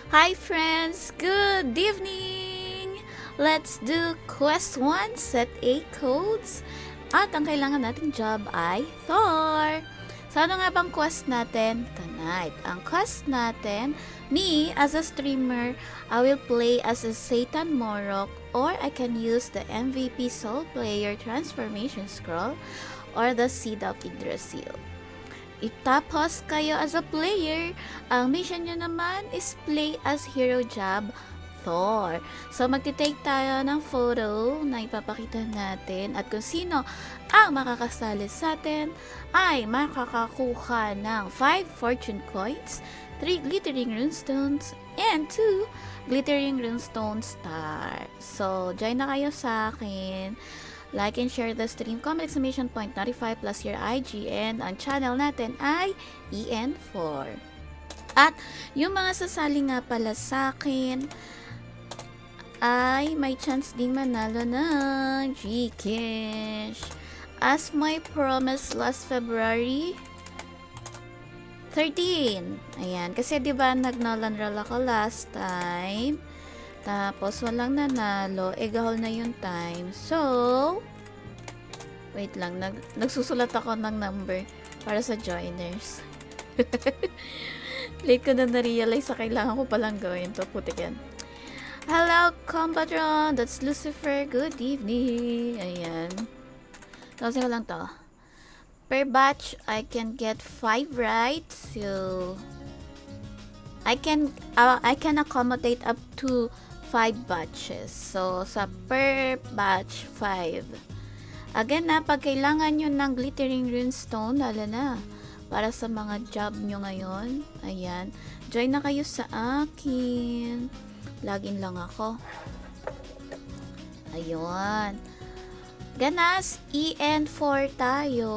Hi friends, good evening! Let's do quest 1, set A codes. At ang kailangan nating job ay Thor. So ano nga bang quest natin tonight? Ang quest natin, me as a streamer, I will play as a Satan Morok, or I can use the MVP Soul Player Transformation Scroll or the Seed of Yggdrasil. Tapos kayo as a player, ang mission nyo naman is play as Hero Job Thor. So magti-take tayo ng photo na ipapakita natin at kung sino ang makakasali sa atin ay makakakuha ng 5 fortune coins, 3 glittering runestones, and 2 glittering runestone star. So join na kayo sa akin. Like and share the stream, comment exclamation point, notify plus your IG, and ang channel natin ay EN4. At yung mga sasali nga pala sa akin ay may chance ding manalo ng Gcash. As my promise last February 13. Ayan, kasi 'di ba nag-Nolan roll ako last time. Tapos, walang nanalo. Gahol na yung time. So, wait lang. Nagsusulat ako ng number para sa joiners. Late ko na na-realize sa kailangan ko palang gawin to. Putik yan. Hello, Combatron! That's Lucifer. Good evening. Ayan. Tapos ko lang to. Per batch, I can get 5 right. So, I can accommodate up to 5 batches. So, sa per batch, 5. Again na, pag kailangan nyo ng glittering runestone, lalo na, para sa mga job nyo ngayon, ayan, join na kayo sa akin. Login lang ako. Ayun. Ganas, EN4 tayo.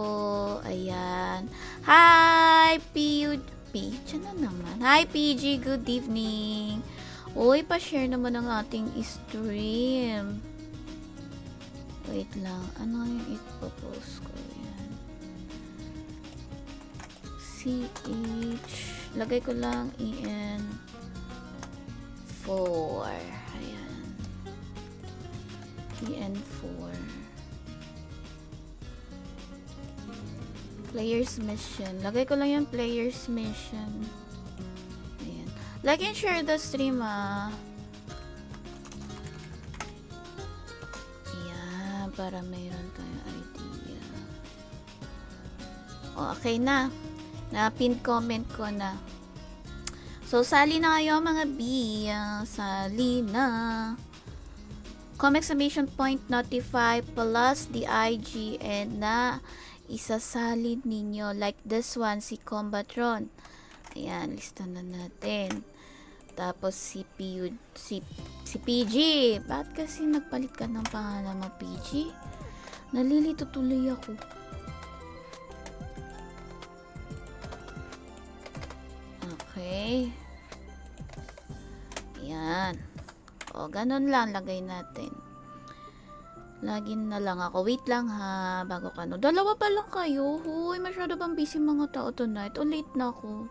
Ayan. Hi, PUP. Diyan na naman. Hi, PG. Good evening. Uy, pa-share naman ang ating stream. Wait lang. Ano yung ipopost ko? Yan. CH. Lagay ko lang EN4. Ayan. EN4. Players mission. Lagay ko lang yung players mission. Like and share the stream, Ayan, para mayroon tayong idea. Okay na. Na-pin comment ko na. So, sali na kayo mga B. Sali na. Comment exclamation point, notify, plus the IG, and na isasali ninyo. Like this one, si Combatron. Ayan, lista na natin. Tapos si PG. Ba't kasi nagpalit ka ng pangalan mo, PG? Nalilito tuloy ako. Okay. Ayan. O, ganun lang. Lagay natin. Login na lang ako. Wait lang ha. Bago ka no. Dalawa pa lang kayo. Huy, masyado bang busy mga tao tonight? O, late na ako.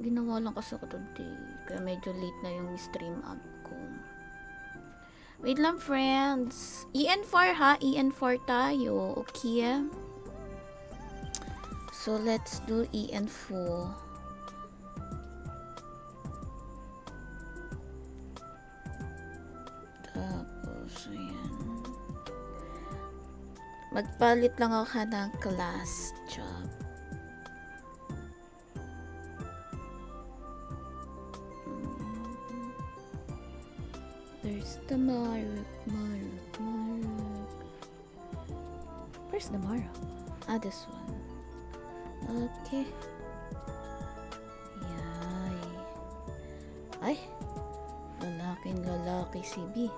Ginawa lang kasi ako today. Kaya medyo late na yung stream up ko. Wait lang, friends. EN4 ha? EN4 tayo. Okay? So, let's do EN4. Tapos, ayan. Magpalit lang ako ng class job. There's the Maruk. Where's the Maruk? This one. Okay. Yay. Ay. Lalaking lalaki si B.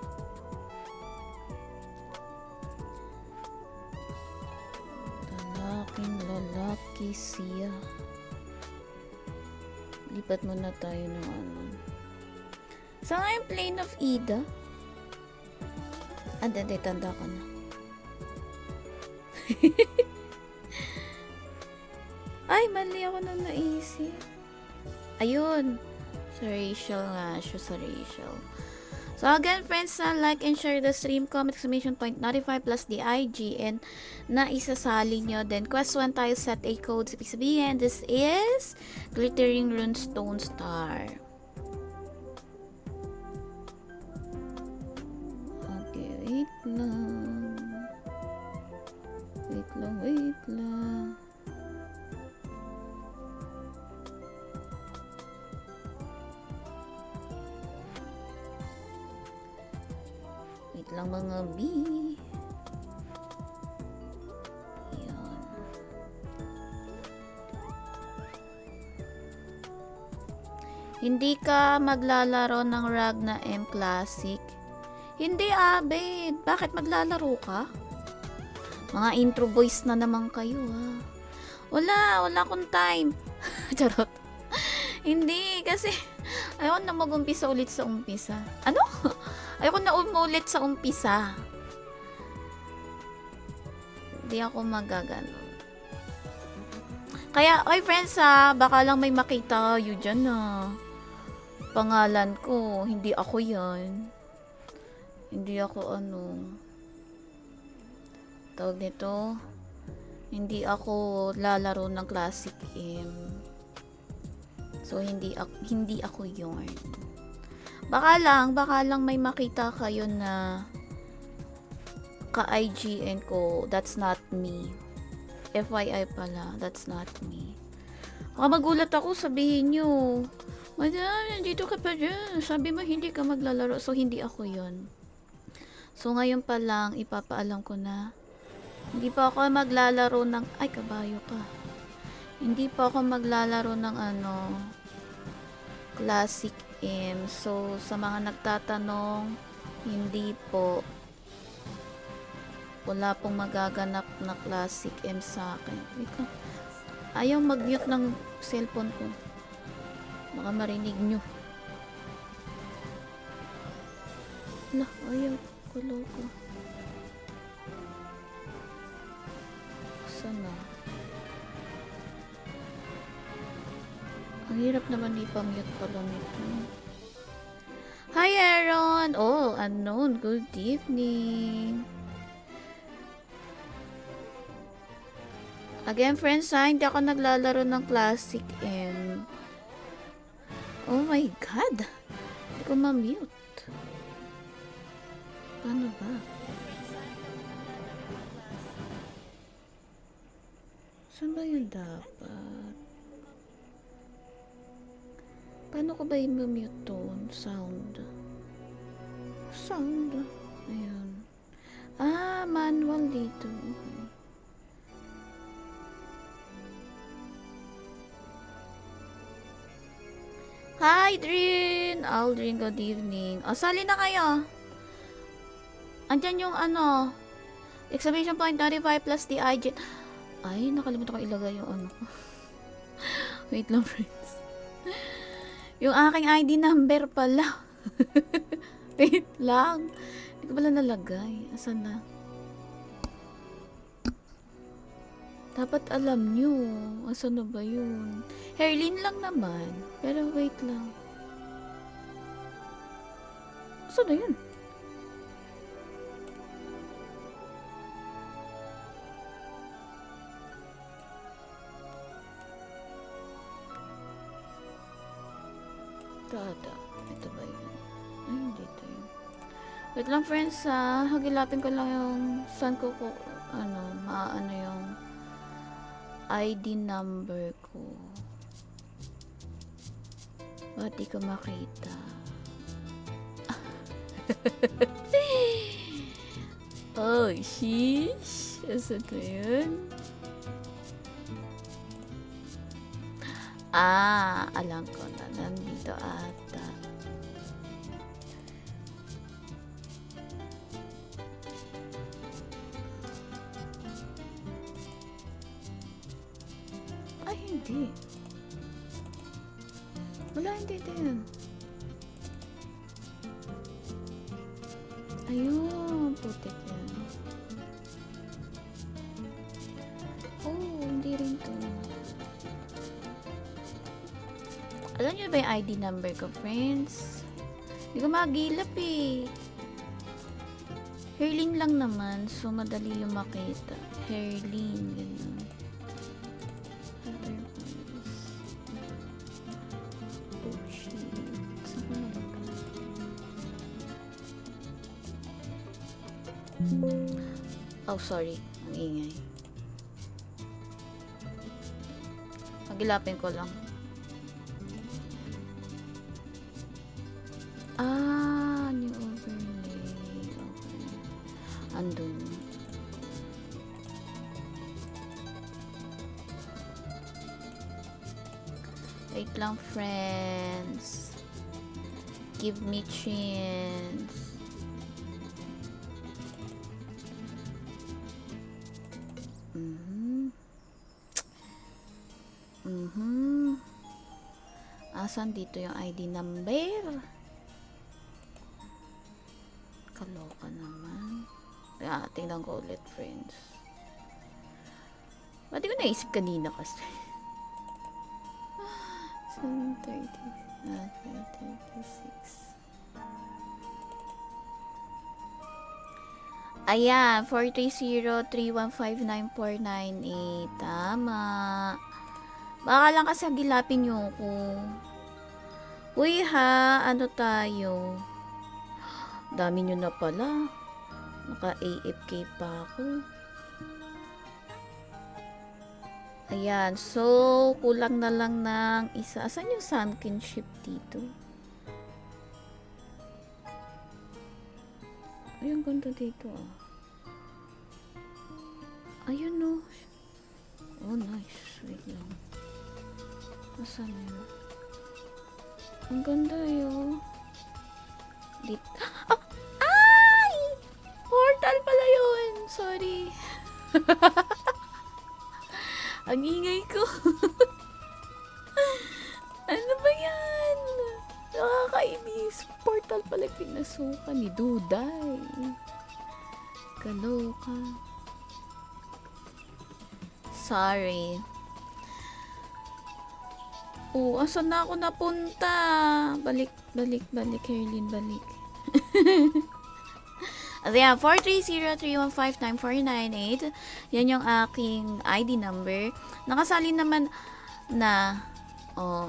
Lalaking lalaki siya. Lipat muna tayo ng ano. Saan nga yung Plane of Ida? Hindi, tanda ko na. Ay, mali ako nang naisip. Ayun. Sa Rachel nga siya, sa Rachel. So again friends, like and share the stream, comment, exclamation point, notify plus the IGN na isasali nyo. Then quest 1 tayo, set a code. Ibig sabihin, this is Glittering Runestone Star. Okay, wait lang. Wait lang. Wait lang mga B. Yan. Hindi ka maglalaro ng RAG na M Classic? Hindi babe. Bakit maglalaro ka? Mga intro boys na naman kayo Wala akong time. Charot. Hindi, kasi ayaw na mag-umpisa ulit sa umpisa. Ano? Ayoko na umulit sa umpisa. Hindi ako magagano. Kaya, okay friends baka lang may makita kayo dyan pangalan ko. Hindi ako yan. Hindi ako tawag nito. Hindi ako lalaro ng Classic M. So, hindi ako yun. Baka lang may makita kayo na ka-IGN ko. That's not me. FYI pala, that's not me. Baka magulat ako, sabihin nyo, Madam, nandito ka pa dyan. Sabi mo hindi ka maglalaro. So, hindi ako yun. So, ngayon pa lang, ipapaalam ko na hindi pa ako maglalaro ng ay, kabayo ka. Hindi pa ako maglalaro ng Classic M. So, sa mga nagtatanong, hindi po. Wala pong magaganap na Classic M sa akin. Wait lang. Ayaw mag-mute ng cellphone ko. Baka marinig nyo. Wala, ayaw. Kaloko. Sana. Ang hirap naman ipamute pala nito. Hi Aaron! Oh, unknown. Good evening. Again friends hindi ako naglalaro ng Classic M. Oh my god. Hindi ko ma-mute. Paano ba? Saan ba yun dapat? Paano ko ba i-mute to? Sound. Ayan. Manual dito. Okay. Hi, Drin! Aldrin, good evening. Sali na kayo. Andyan yung exclamation point 95 plus the IG. Ay, nakalimutan ko ilagay yung Wait lang, friends. Yung aking ID number pala. Wait lang. Hindi ko pala nalagay. Asan na? Dapat alam nyo. Asan na ba yun? Herlin lang naman. Pero wait lang. Asan na yun? Ito ba yun? Ay, hindi ito yun. Wait lang friends hagilapin ko lang yung saan ko maano yung ID number ko. Ba't di ko makita? Oh, sheesh. Asan ko yun? Alam ko na. Nandito ata. Ay, hindi. Wala, hindi din. Ayun, putik yan. Oh, hindi rin to. Alam niyo ba yung ID number ko, friends? Hindi ko magilap eh. Herlin lang naman, so madali yung makita. Herlin, gano'n. Oh shit. Saan ko nalagay? Oh, sorry. Ang ingay. Pagilapin ko lang. New overlay. Okay. Andun. Wait lang, friends. Give me chance. Asan dito yung ID number? Kaloka naman. Tingnan ko ulit, friends. Ba't di ko naisip kanina kasi? 7:30. 36. Ayan, 430-315-9498. Tama. Baka lang kasi agilapin nyo ko. Uy ha, ano tayo? Dami nyo na pala. Naka-AFK pa ako. Ayan, so kulang na lang ng isa. Asan yung sunken ship dito? Ay, ang ganda dito ah. Ayun no. Oh, nice. Wait lang. Asan yun? Ang ganda yun. Dito. Oh! Ay! Portal pala yun. Sorry. Ang ingay ko. Ano ba yan? Nakakainis. Portal pala pinasukan ni Duday. Kaloka. Sorry. Oh, asan na ako napunta? Balik, Herlin, balik. Ayan, 430-315-9498. Yan yung aking ID number. Nakasali naman na,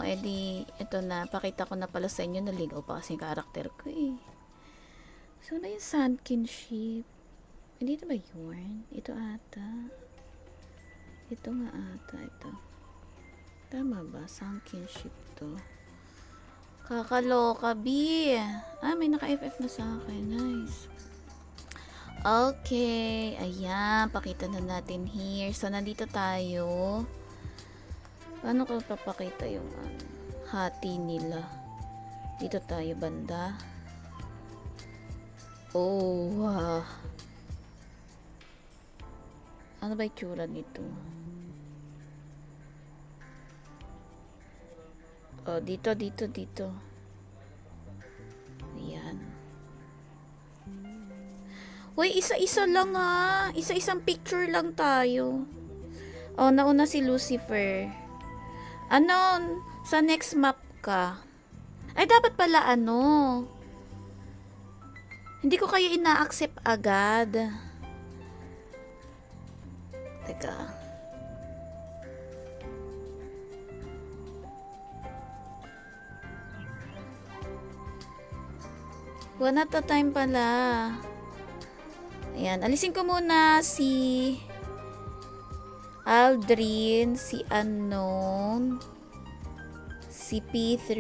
edi, ito na, pakita ko na pala sa inyo, naligaw pa kasi yung karakter ko eh. So, na yung sunken ship. Dito ba yun? Ito ata. Ito nga ata, ito. Tama ba? Sunken ship to. Kakaloka, B. May naka-FF na sa akin. Nice. Okay. Ayan. Pakita na natin here. So, nandito tayo. Paano ko papakita yung hati nila? Dito tayo banda. Oh, wow. Ano ba yung tsura nito? Oh, dito. Ayan. Uy, isa-isa lang ha. Isa-isang picture lang tayo. Oh, nauna si Lucifer. Ano, sa next map ka. Ay, dapat pala hindi ko kayo ina-accept agad. Teka. One at a time pala. Ayan. Alisin ko muna si Aldrin, si Unknown, si P3.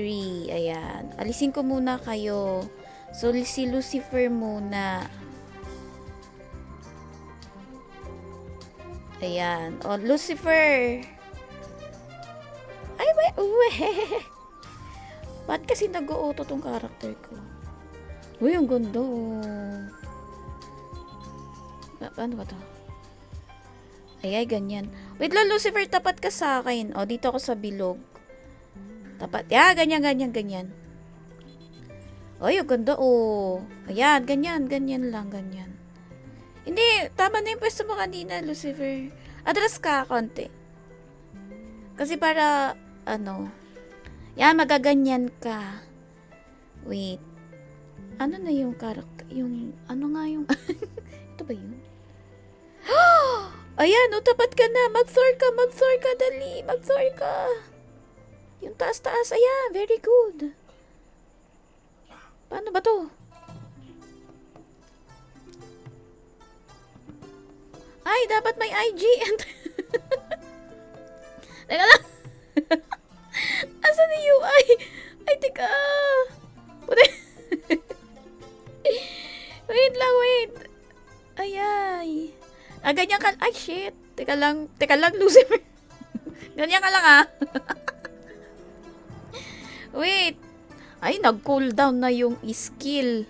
Ayan. Alisin ko muna kayo. So, si Lucifer muna. Ayan. Oh, Lucifer. Ay, uwe. Ba't kasi nag-o-auto tong karakter ko? Uy, ang ganda oh. Ano ba to? Ay, ganyan. Wait lang, Lucifer, tapat ka sa akin. O, dito ako sa bilog. Tapat. Ganyan. Ay, ang ganda oh. Ayan, ganyan lang, ganyan. Hindi, tama na yung pwesto mo kanina, Lucifer. Atras ka, konti. Kasi para, Yan, magaganyan ka. Wait. Ano na yung character? Yung, ano nga yung... Ito ba yun? Ayan, tapat ka na. Mag-Thor ka, dali. Mag-Thor ka. Yung taas-taas, ayan. Very good. Paano ba to? Ay, dapat may IG. Teka lang. Asan yung UI? Ay, teka. Wait lang, wait. Ay. Ganyan ka. Ay, shit. Teka lang, Lucifer. Ganyan ka lang, Wait. Ay, nag-cool down na yung skill.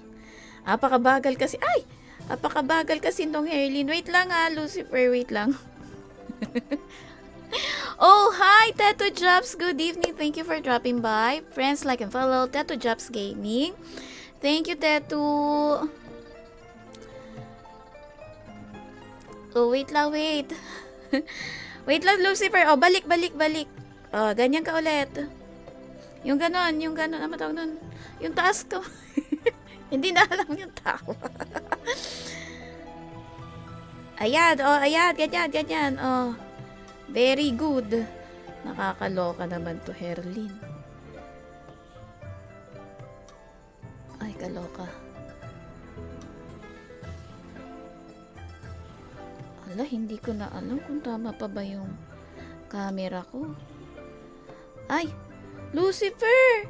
Apakabagal kasi. Ay! Apakabagal kasi nung Herlin. Wait lang, Lucifer. Wait lang. Oh, hi, Teto Jobs. Good evening. Thank you for dropping by. Friends, like and follow Teto Jobs Gaming. Thank you, Teto. Oh, wait lang, wait. Wait lang, Lucifer. Oh, balik. Oh, ganyan ka ulit. Yung ganon. Ano tawag nun? Yung taas ko. Hindi na alam yung tao. Ayan, ganyan. Oh, very good. Nakakaloka naman to, Herlin. Ay, kaloka. Ala, hindi ko na alam kung tama pa ba yung camera ko. Ay, Lucifer!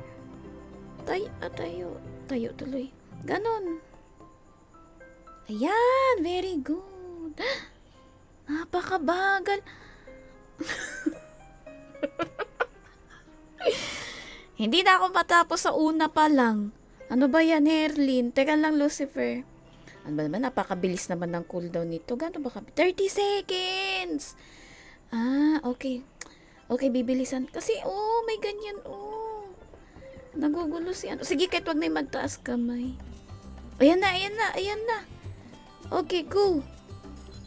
Tayo tuloy. Ganon. Ayan, very good. Napakabagal. Hindi na ako matapos sa una pa lang. Ano ba yan, Herlin? Teka lang, Lucifer. Ano ba naman? Napakabilis naman ng cooldown nito. Gano'n ba 30 seconds! Okay. Okay, bibilisan. Kasi, may ganyan, Nagugulo si ano. Sige, kahit wag na yung magtaas kamay. Ayan na. Okay, go.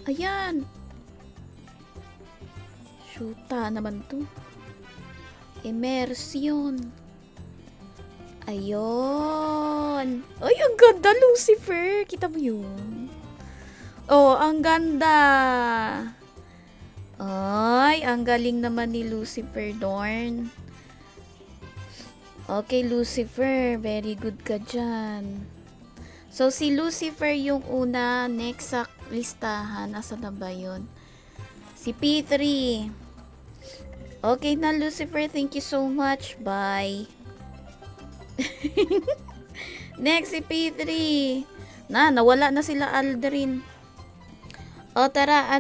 Ayan. Shoota naman to. Immersion. Ayun. Ay, ang ganda, Lucifer. Kita mo yun? Oh, ang ganda. Ay, ang galing naman ni Lucifer Dorn. Okay, Lucifer. Very good ka dyan. So, si Lucifer yung una. Next sa listahan. Nasaan na ba yun? Si P3. Okay na, Lucifer. Thank you so much. Bye. Next, si P3. Nawala na sila Aldrin. O, tara,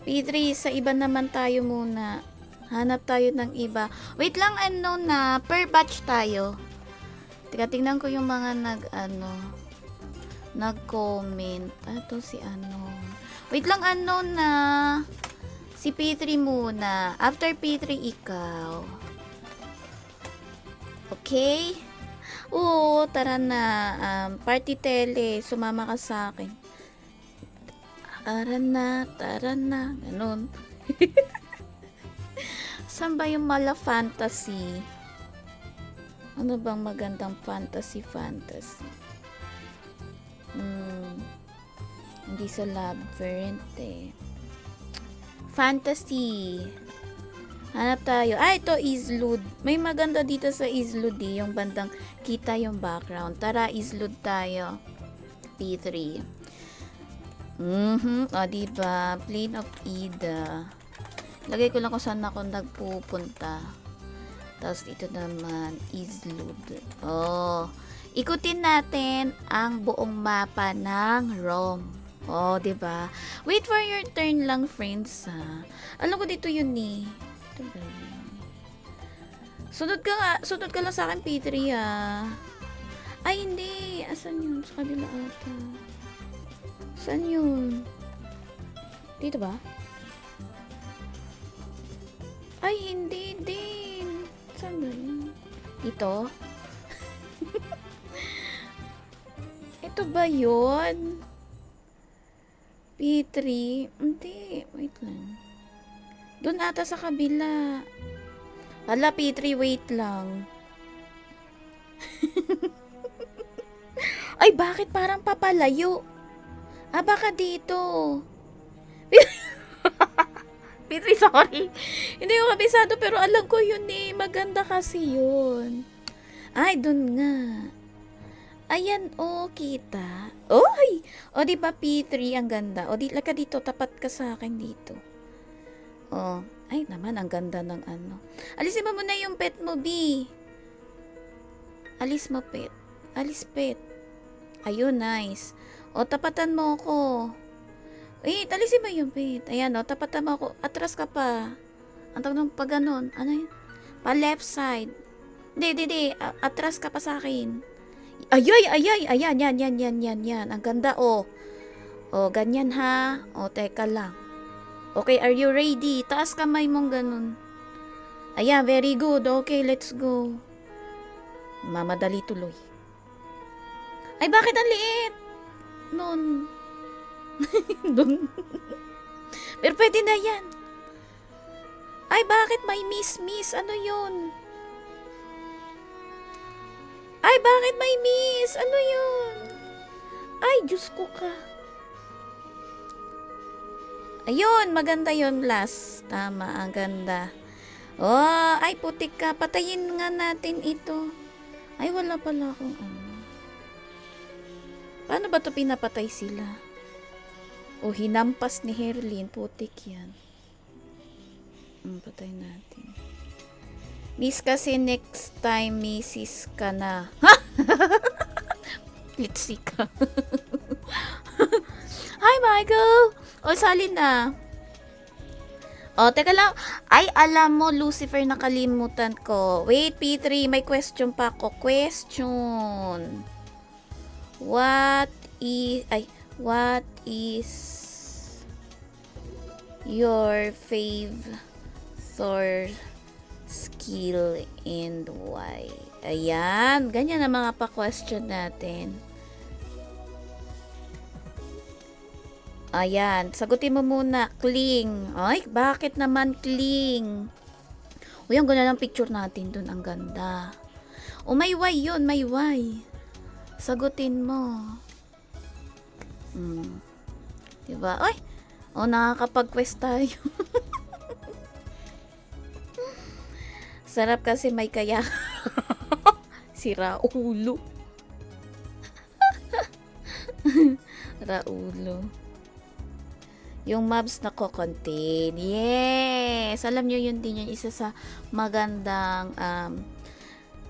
P3, sa iba naman tayo muna. Hanap tayo ng iba. Wait lang, na, per batch tayo. Tingnan ko yung mga nag-comment. Ito si Wait lang, na, si P3 muna. After P3, ikaw. Okay? Oo, tara na. Party tele, sumama ka sa akin. Tara na. Ganun. Saan ba yung mala fantasy? Ano bang magandang fantasy? Hindi sa labyrinth Fantasy. Hanap tayo. Ito Islud. May maganda dito sa Islud yung bandang kita yung background. Tara, Islud tayo. P3. O, diba? Plane of Ida. Lagay ko lang kung saan ako nagpupunta. Tapos ito naman, Islud. Ikutin natin ang buong mapa ng Rome. Diba? Wait for your turn lang, friends, Alam ko dito yun Ito ba yun? Sunod ka lang sa akin, P3, Ay, hindi. Asan yun? Sa kabila ata. Saan yun? Dito ba? Ay, hindi din. Saan ba yun? Dito? Ito ba yun? P3? Hindi. Wait lang. Doon ata sa kabila. Hala, P3, wait lang. Ay, bakit parang papalayo? Ah, baka dito. P3, sorry. Hindi ko kabisado pero alam ko yun eh. Maganda kasi yun. Ay, dun nga. Ayan, oh, kita. Oy! O, di ba P3 ang ganda? O, di, laka dito, tapat ka sa akin dito. Oh, ay naman, ang ganda ng ano. Alisin mo muna yung pet mo, B. Alis mo, pet. Alis, pet. Ayun, nice. O, tapatan mo ako. Wait, alisin mo yung pet. Ayan, o, tapatan mo ako. Atras ka pa. Ang tawag nung pag ganun. Ano yun? Pa left side. Di. Atras ka pa sa akin. Ayay. Ayan, yan. Ang ganda, oh. Oh, ganyan ha. Oh, teka lang. Okay, are you ready? Taas kamay mong ganun. Ayan, very good. Okay, let's go. Mamadali tuloy. Ay, bakit ang liit? Nun. Dun. Pero pwede na yan. Ay, bakit may miss? Ano yun? Ay, bakit may miss? Ano yun? Ay, Diyos ko ka. Ayun, maganda yun last. Tama, ang ganda. Oh, ay, putik ka. Patayin nga natin ito. Ay, wala pala akong ano. Paano ba ito pinapatay sila? O, hinampas ni Herlin. Putik yan. Patay natin. Miss kasi next time, Mrs. ka na. Ha? Litsi ka. Hi, Michael! O, salin na. O, teka lang. Ay, alam mo, Lucifer, nakalimutan ko. Wait, P3, may question pa ako. Question. What is your favorite skill and why? Ayan, ganyan ang mga pa-question natin. Ayan, sagutin mo muna. Cling. Ay, bakit naman cling? Uy, ang ganda ng picture natin dun. Ang ganda. O, may why yun, may why. Sagutin mo. Diba? Ay, o, nakakapag-quest tayo. Sarap kasi may kaya. Si Raulo. Raulo. Yung mobs na ko-contain. Yes! Alam nyo yun din yung isa sa magandang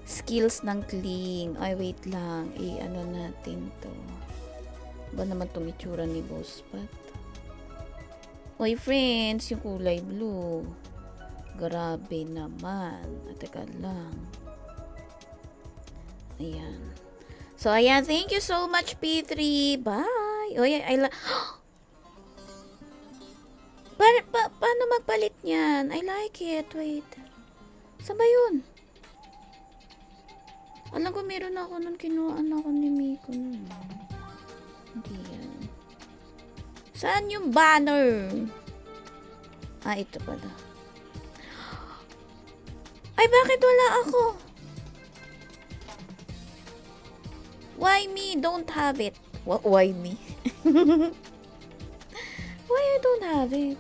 skills ng Kling. Ay, wait lang. I-ano natin to. Ba naman tumitsura ni Boss Pat? Oy, friends, yung kulay blue. Grabe naman. Teka lang. Ayan. So, ayan. Thank you so much, P3. Bye! Oy, paano magpalit niyan? I like it. Wait. Saan ba yun? Alam ko meron ako nun. Kinuhaan ako ni Miko nun. Hindi yan. Saan yung banner? Ah, ito pala. Ay, bakit wala ako? Why me? Don't have it. Why me? Why I don't have it?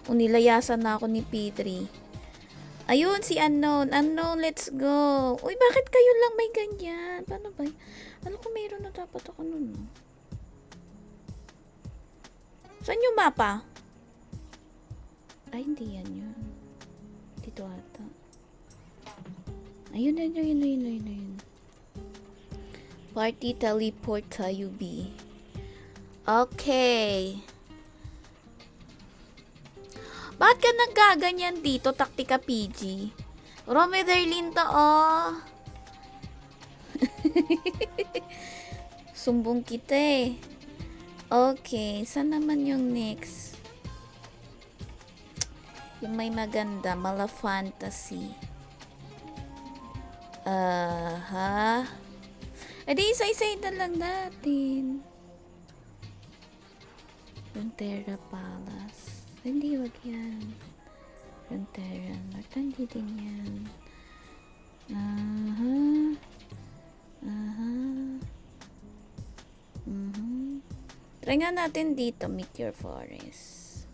Nilayasan na ako ni P3. Ayun, si Unknown. Unknown, let's go. Uy, bakit kayo lang may ganyan? Paano ba? Ano kung mayroon na dapat ako nun? Saan yung mapa? Ay, hindi yan yun. Dito ata. Ayun. Party teleport tayo, B. Okay. Bakit ka naggaganyan dito, Taktika PG? Rometherlin to, oh. Sumbong kita eh. Okay, saan naman yung next? Yung may maganda, Mala Fantasy. Edi isa-isay na lang natin. Runeterra Palace. Hindi, wag yan. Runeterra. Hindi din yan. Aha. Aha. Mhm. Try nga natin dito, Meteor Forest.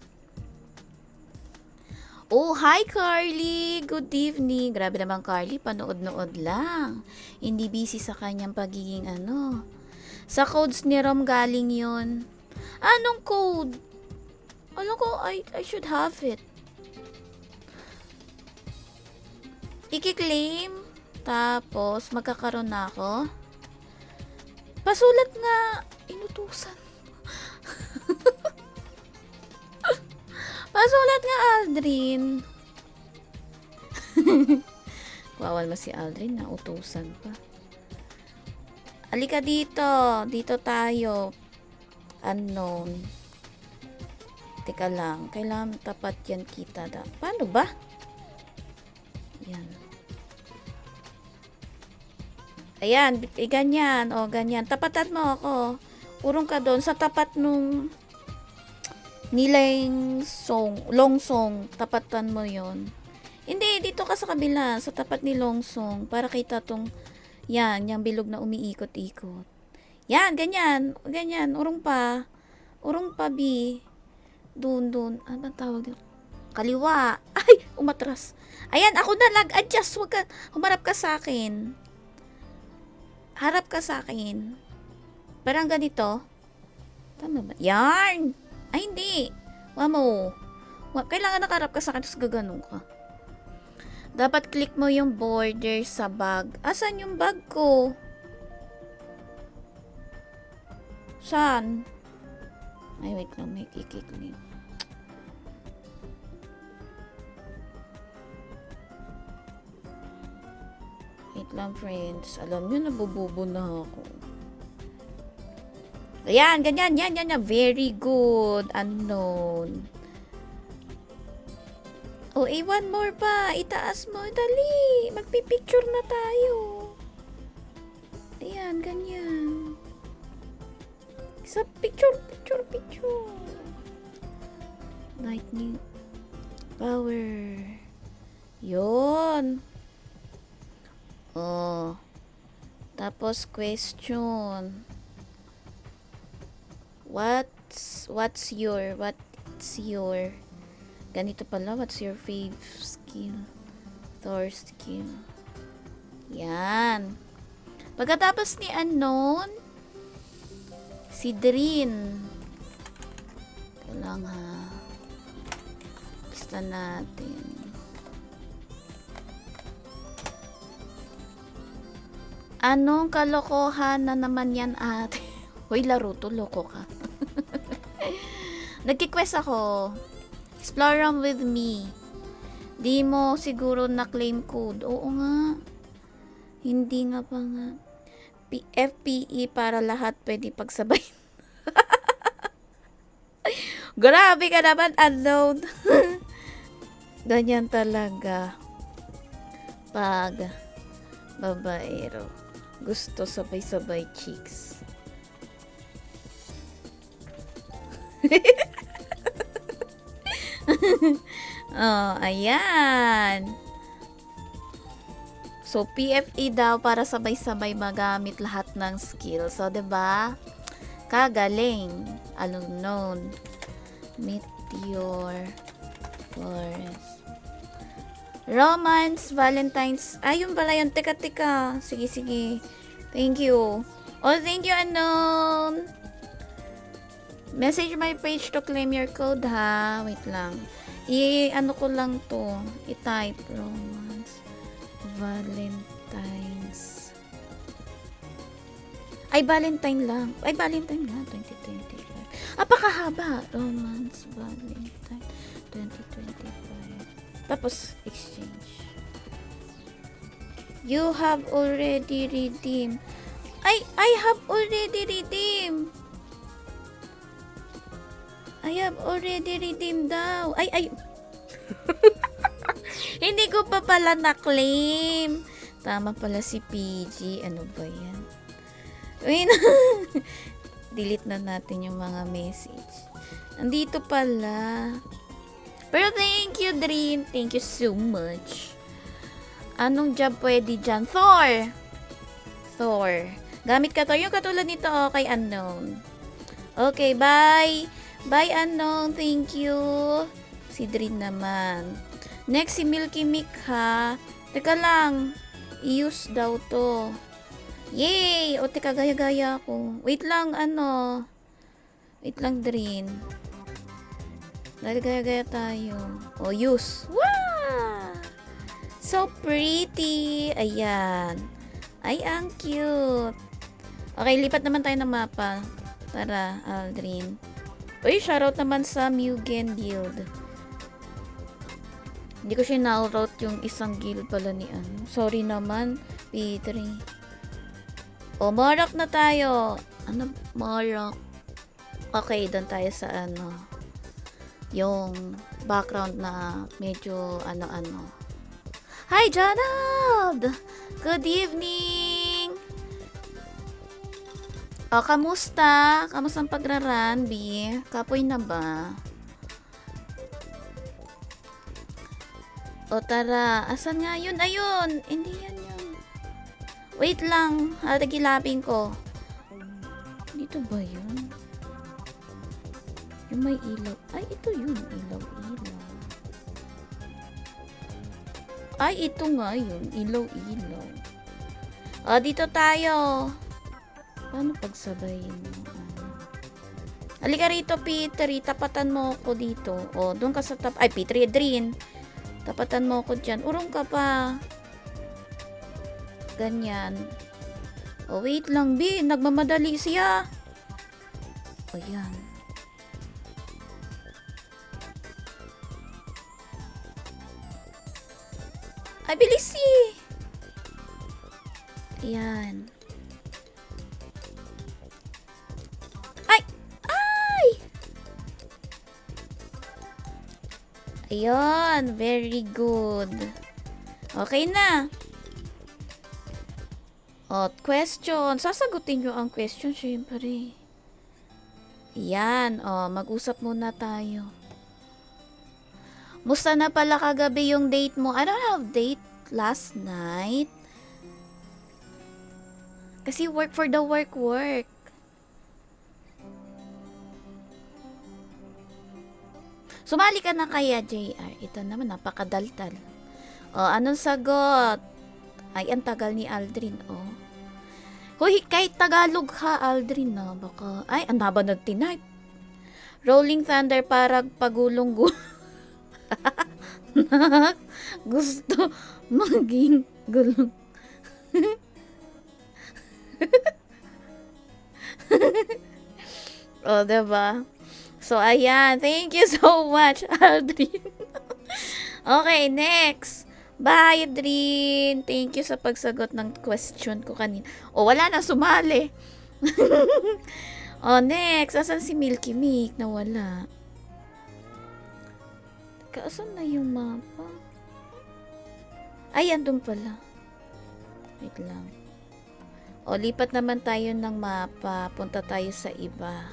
Oh, hi Carly! Good evening! Grabe naman Carly, panood-nood lang. Hindi busy sa kanyang pagiging ano. Sa codes ni Rom galing yun. Anong code? Alam ko, I should have it. I-claim. Tapos, magkakaroon na ako. Pasulat nga. Inutusan. Pasulat nga, Aldrin. Wawal mo si Aldrin na utusan pa. Alika dito. Dito tayo. Unknown. Teka lang. Kailangan tapat yan kita. Paano ba? Yan. Ayan. Ganyan. O, ganyan. Tapatan mo ako. Urong ka doon sa tapat nung nilang Longsong. Tapatan mo yon. Hindi. Dito ka sa kabila. Sa tapat ni Longsong. Para kita tong yan. Yung bilog na umiikot-ikot. Yan. Ganyan. Ganyan. Urong pa. Urong pa, B. Doon. Ano bang tawag dito? Kaliwa. Ay! Umatras. Ayan, ako na lag-adjust. Huwag ka, humarap ka sa akin. Harap ka sa akin. Parang ganito. Tama ba? Yarn! Ay, hindi. Wamo. Kailangan nakaharap ka sa akin, tapos gaganong ka. Dapat click mo yung border sa bag. Asan yung bag ko? Saan? Ay, wait lang. May kiklik. Wait lang, friends. Alam nyo, nabububo na ako. Ayan, ganyan. Yan. Very good. Unknown. Oh, one more pa. Itaas mo. Dali. Magpipicture na tayo. Ayan, ganyan. Sa picture. Lightning power. Yun. Oh. Tapos question. What's your ganito pala, what's your fave skill? Thor skill. Yan. Pagkatapos ni Unknown, si Drin. Ito lang ha. Basta natin. Anong kalokohan na naman yan ate? Hoy, laro to, loko ka. Nagki-quest ako. Explore room with me. Di mo siguro na-claim code. Oo nga. Hindi nga pa nga. FPE para lahat pwede pagsabay. Grabe ka naman, Unknown. Ganyan talaga. Pag babaero. Gusto sabay-sabay chicks. Oh, ayan. So, PFE daw para sabay-sabay magamit lahat ng skills. So, 'di ba? Kagaling. Unknown. Meteor Forest. Romance, Valentine's. Ay, yun pala yun. Teka. Sige. Thank you. Oh, thank you, Unknown. Message my page to claim your code, ha. Wait lang. Ano ko lang to. I-type. Romance. Valentine's. Ay, Valentine lang. 2025. Apakahaba. Romance, Valentine, 2025. Tapos, exchange. You have already redeemed. I have already redeemed. I have already redeemed daw. Ay. Hindi ko pa pala na-claim. Tama pala si PG. Ano ba yan? Wait. Delete na natin yung mga message. Andito pala. Pero thank you, Dream. Thank you so much. Anong job pwede dyan? Thor! Thor. Gamit ka, Thor. Yung katulad nito, kay Unknown. Okay, bye! Bye, Unknown. Thank you. Si Drin naman. Next, si Milky Mick, ha? Teka lang. I-use daw to. Yay! O, teka, gaya-gaya ako. Wait lang, Wait lang, Drin. Dahil gaya-gaya tayo. O, use. Wow! So pretty! Ayan. Ay, ang cute. Okay, lipat naman tayo ng mapa. Tara, Aldrin. Uy, shoutout naman sa Mugen Guild. Hindi ko shoutout yung isang guild pala ni Sorry naman, P3. O, Morok na tayo. Ano, Morok? Okay, doon tayo sa yung background na medyo Hi, Janald! Good evening! O, kamusta? Kamusta ang pagraran, B? Kapoy na ba? O, tara. Asan nga yun? Ayun! Hindi yan yun. Wait lang. Tagilapin ko. Dito ba yun? Yung may ilaw. Ay, ito yun. Ilaw-ilaw. Ay, ito nga yun. Ilaw-ilaw. O, dito tayo. Paano pagsabayin mo? Halika rito, P3. Tapatan mo ako dito. O, doon ka sa Ay, P3, Drin. Tapatan mo ako dyan. Urong ka pa. Ganyan. O, wait lang, B. Nagmamadali siya. O, yan. Ay, bilis eh. Ayan. Ay! Ay! Ayan. Very good. Okay na. O, question. Sasagutin nyo ang question, syempre. Ayan. O, mag-usap muna tayo. Musta na pala kagabi yung date mo? I don't have date last night. Kasi work for the work. Sumali ka na kaya, JR. Ito naman, napakadaltal. O, anong sagot? Ay, ang tagal ni Aldrin, oh. Hoy, kahit Tagalog ha, Aldrin, na. Baka, ay, ang haba nag-type. Rolling Thunder, parang pagulong-gulong. Gusto maging gulong. O, diba? So, ayan. Thank you so much, Aldrin. Okay, next. Bye, Aldrin. Thank you sa pagsagot ng question ko kanina. O, wala na, sumali. O, next. Asan si Milky Mick? Nawala. Kaasan na yung mapa? Ay, andun pala. Wait lang. O, lipat naman tayo ng mapa. Punta tayo sa iba.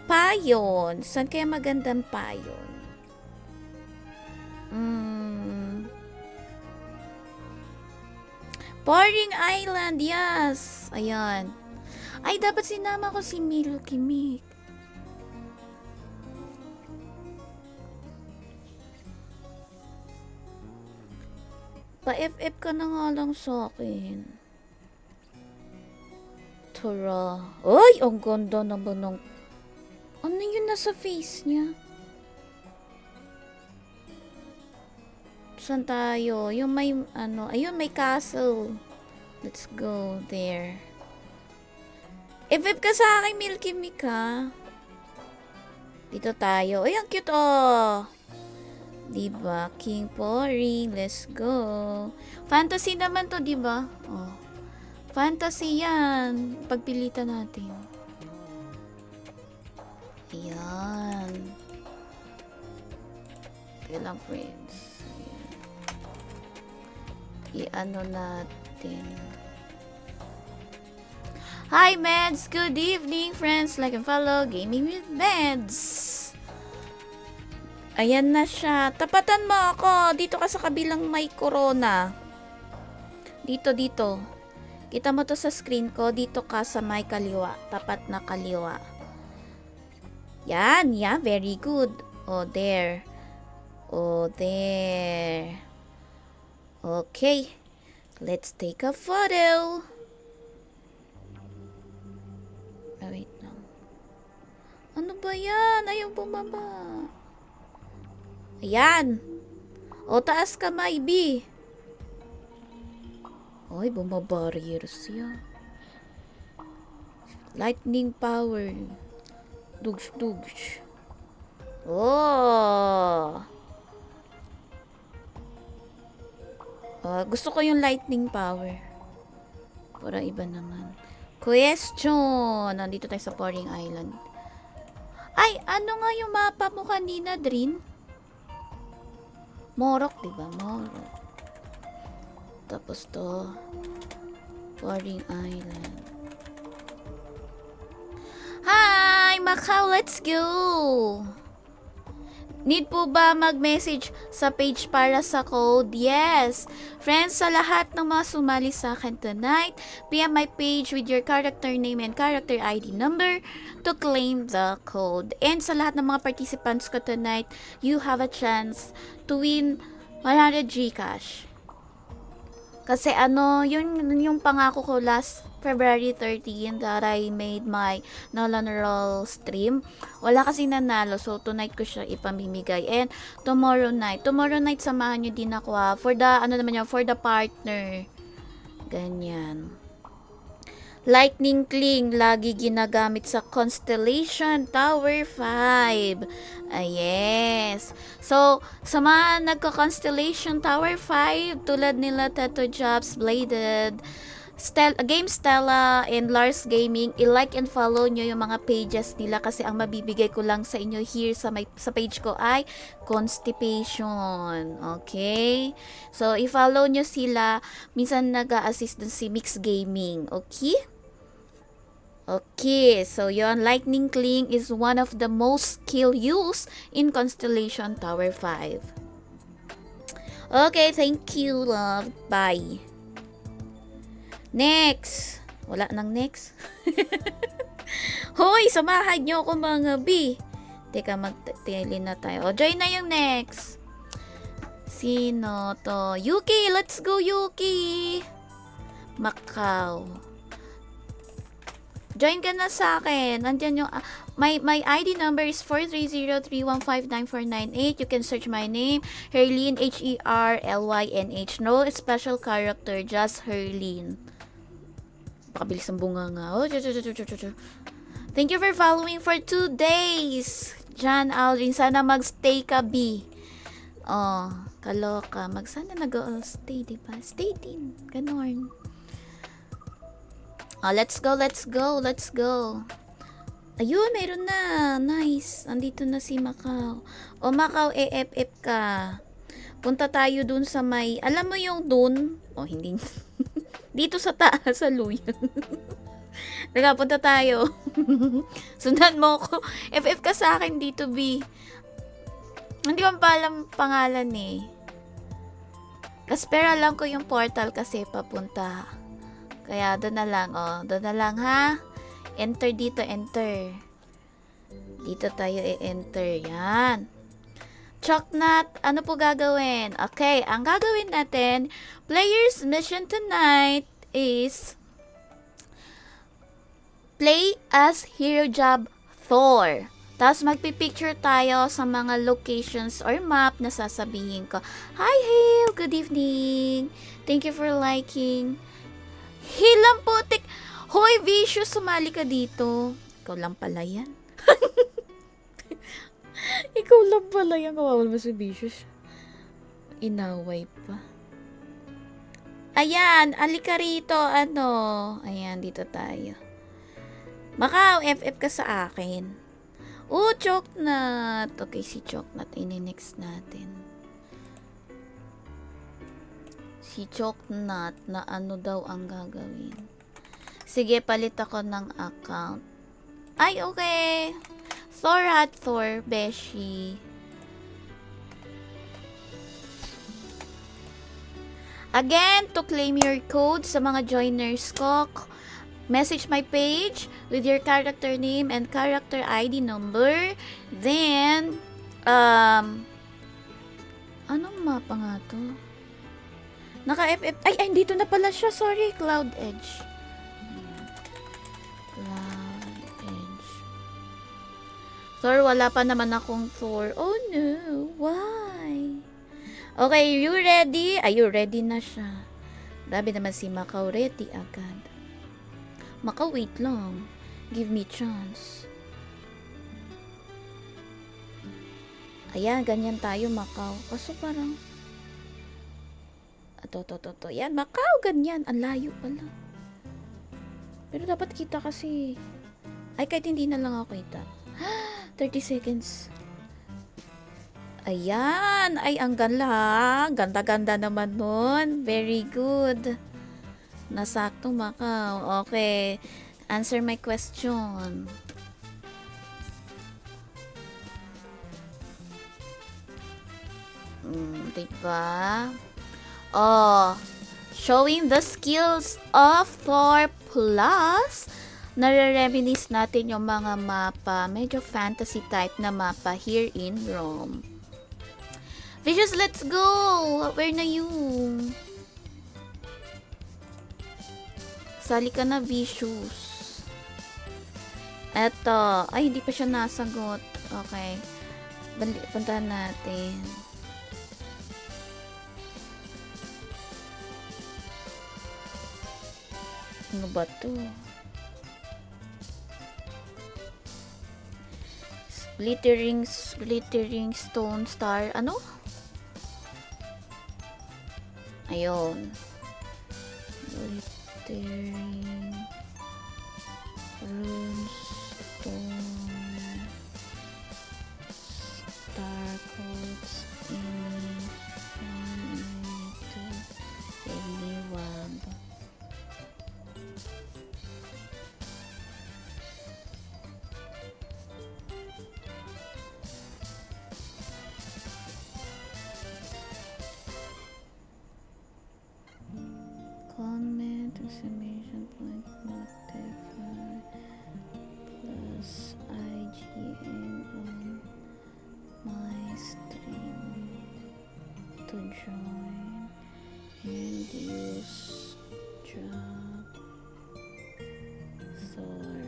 Payon. Saan kaya magandang payon? Boring Island. Yes. Ayan. Ay, dapat sinama ko si Milky Mick. Pa-FF ka na nga lang sa akin. Tara. Ay, ang ganda naman ng... Ano yun nasa face niya? Saan tayo? Yung may, ayun, may castle. Let's go there. FF ka sa akin, Milky Mick, ha? Dito tayo. Ay, ang cute, oh. Diba? King Poring. Let's go. Fantasy naman to, diba? Oh. Fantasy yan. Pagpilitan natin. Ayan. Teka lang, friends. Ayan. I-ano natin. Hi, Meds! Good evening, friends. Like and follow Gaming with Meds. Ayan na siya. Tapatan mo ako. Dito ka sa kabilang may corona. Dito, dito. Kita mo to sa screen ko. Dito ka sa may kaliwa. Tapat na kaliwa. Yan, yeah, very good. Oh, there. Oh, there. Okay. Let's take a photo. Oh, wait lang. Ano ba yan? Ayaw bumaba. Ayan. O, taas kamay, B. Oy, bumabarrier siya. Lightning power. Dugs, dugs. Oh. Gusto ko yung lightning power. Para iba naman. Question. Nandito tayo sa Pouring Island. Ay, ano nga yung mapa mo kanina, Drin? Morok, diba? Morok. Tapos to. Pouring Island. Hi, Macau, let's go! Need po ba mag-message sa page para sa code? Yes! Friends, sa lahat ng mga sumali sa akin tonight, PM my page with your character name and character ID number to claim the code. And sa lahat ng mga participants ko tonight, you have a chance to win 100 Gcash. Kasi yun yung pangako ko last February 13 that I made my Nolan Roll stream. Wala kasi nanalo, so tonight ko siya ipamimigay. And tomorrow night samahan nyo din ako for the partner. Ganyan. Lightning Cling, lagi ginagamit sa Constellation Tower 5. Yes. So, sa mga nagka-Constellation Tower 5, tulad nila Tattoo Jobs, Bladed, Game Stella, and Lars Gaming, i-like and follow nyo yung mga pages nila kasi ang mabibigay ko lang sa inyo here sa page ko ay Constipation. Okay? So, i-follow nyo sila. Minsan nag-a-assist dun si Mix Gaming. Okay? Okay, so yon, Lightning Cling is one of the most skill used in Constellation Tower 5. Okay, thank you, love. Bye. Next. Wala nang next. Hoy, samahan nyo ako mga B. Teka, magtili na tayo. O, join na yung next. Sino to? Yuki, let's go, Yuki. Macau. Join ka na sa akin. Nandiyan yung my ID number is 43031594998. You can search my name, Herlyn, HERLYNH. No special character, just Herlyn. Pakabilis ang bunga nga. Oh, thank you for following for 2 days. John Aldrin, sana magstay ka, B. Oh, kaloka. Sana nag-stay, diba? Stay din. Ganon. Oh, let's go. Ayun, meron na. Nice. Andito na si Macau. O, Macau, EFF ka. Punta tayo dun sa may, alam mo yung dun? O, hindi. Dito sa taas, sa luyan. Punta tayo. Sundan mo ko. FF ka sa akin dito, B. Hindi ko pa alam pangalan eh. Kaspera lang ko yung portal kasi papunta. Kaya doon na lang, doon na lang ha. Enter dito, enter. Dito tayo i-enter. Yan. Choknut, ano po gagawin? Okay, ang gagawin natin, player's mission tonight is play as Hero Job Thor. Tapos magpipicture tayo sa mga locations or map na sasabihin ko. Hi, Hale! Good evening! Thank you for liking. Hilang putik! Hoy, Vicious! Sumali ka dito. Ikaw lang pala yan. Ikaw lang pala yan. Kawawal mo si Vicious. Inaway pa. Ayan, alika rito. Ayan, dito tayo. Macau, FF ka sa akin. Oh, Choknut. Okay, si Choknut. Ini-next natin. Si Choknut na ano daw ang gagawin. Sige, palit ako ng account. Ay, okay. Thor, Beshi. Again, to claim your code sa mga joiners ko, message my page with your character name and character ID number. Then, anong mapa nga to? Naka-FF. Ay, dito na pala siya. Sorry, Cloud Edge. Ayan. Cloud Edge. Thor, wala pa naman akong Thor. Oh no, why? Okay, you ready? Ay, you ready na siya. Grabe naman si Macau, ready agad. Macau, wait lang. Give me chance. Ayan, ganyan tayo, Macau. Kaso parang... to. Yan, Macau, ganyan. Ang layo pala. Pero dapat kita kasi. Ay, kahit hindi na lang ako kita. 30 seconds. Ayan. Ay, ang ganda. Ganda-ganda naman nun. Very good. Nasakto, Macau. Okay. Answer my question. Diba? Oh, showing the skills of Thor plus nare-reminisce natin yung mga mapa, medyo fantasy type na mapa here in Rome. Vicious, let's go! Where na you? Sali ka na, Vicious. Eto. Ay, hindi pa siya nasagot. Okay. Puntahan natin. Ano ba to? Glittering stone star. Ano? Ayun. Glittering runestone star codes in 1 Eliwag. Comment, exclamation point, notify, plus IGN on my stream to join and use job Thor.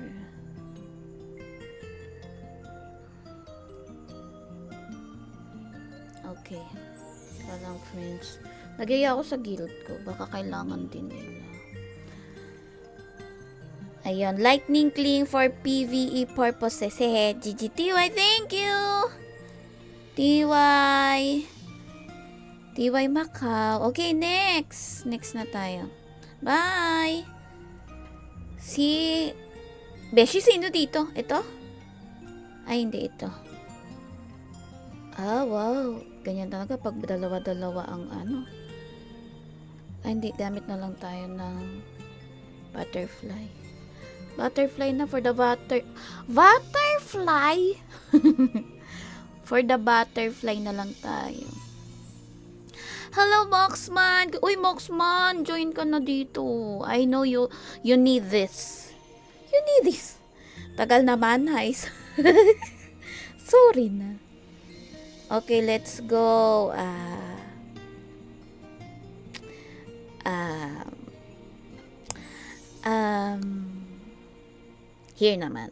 Okay. Parang friends. Nagyaya ako sa guild ko. Baka kailangan din nila. Ayun. Lightning Cling for PvE purposes. Hehe. GGTY. Thank you! TY. TY Macau. Okay, next. Next na tayo. Bye! Si... Beshi, sino dito? Ito? Ay, hindi ito. Ah, wow. Ganyan talaga pag dalawa-dalawa ang ano. Ay, hindi. Gamit na lang tayo ng butterfly. Butterfly na for the Butterfly? For the butterfly na lang tayo. Hello, Moxman! Uy, Moxman! Join ka na dito. I know you need this. You need this. Tagal naman, guys. Sorry na. Okay, let's go. Here naman.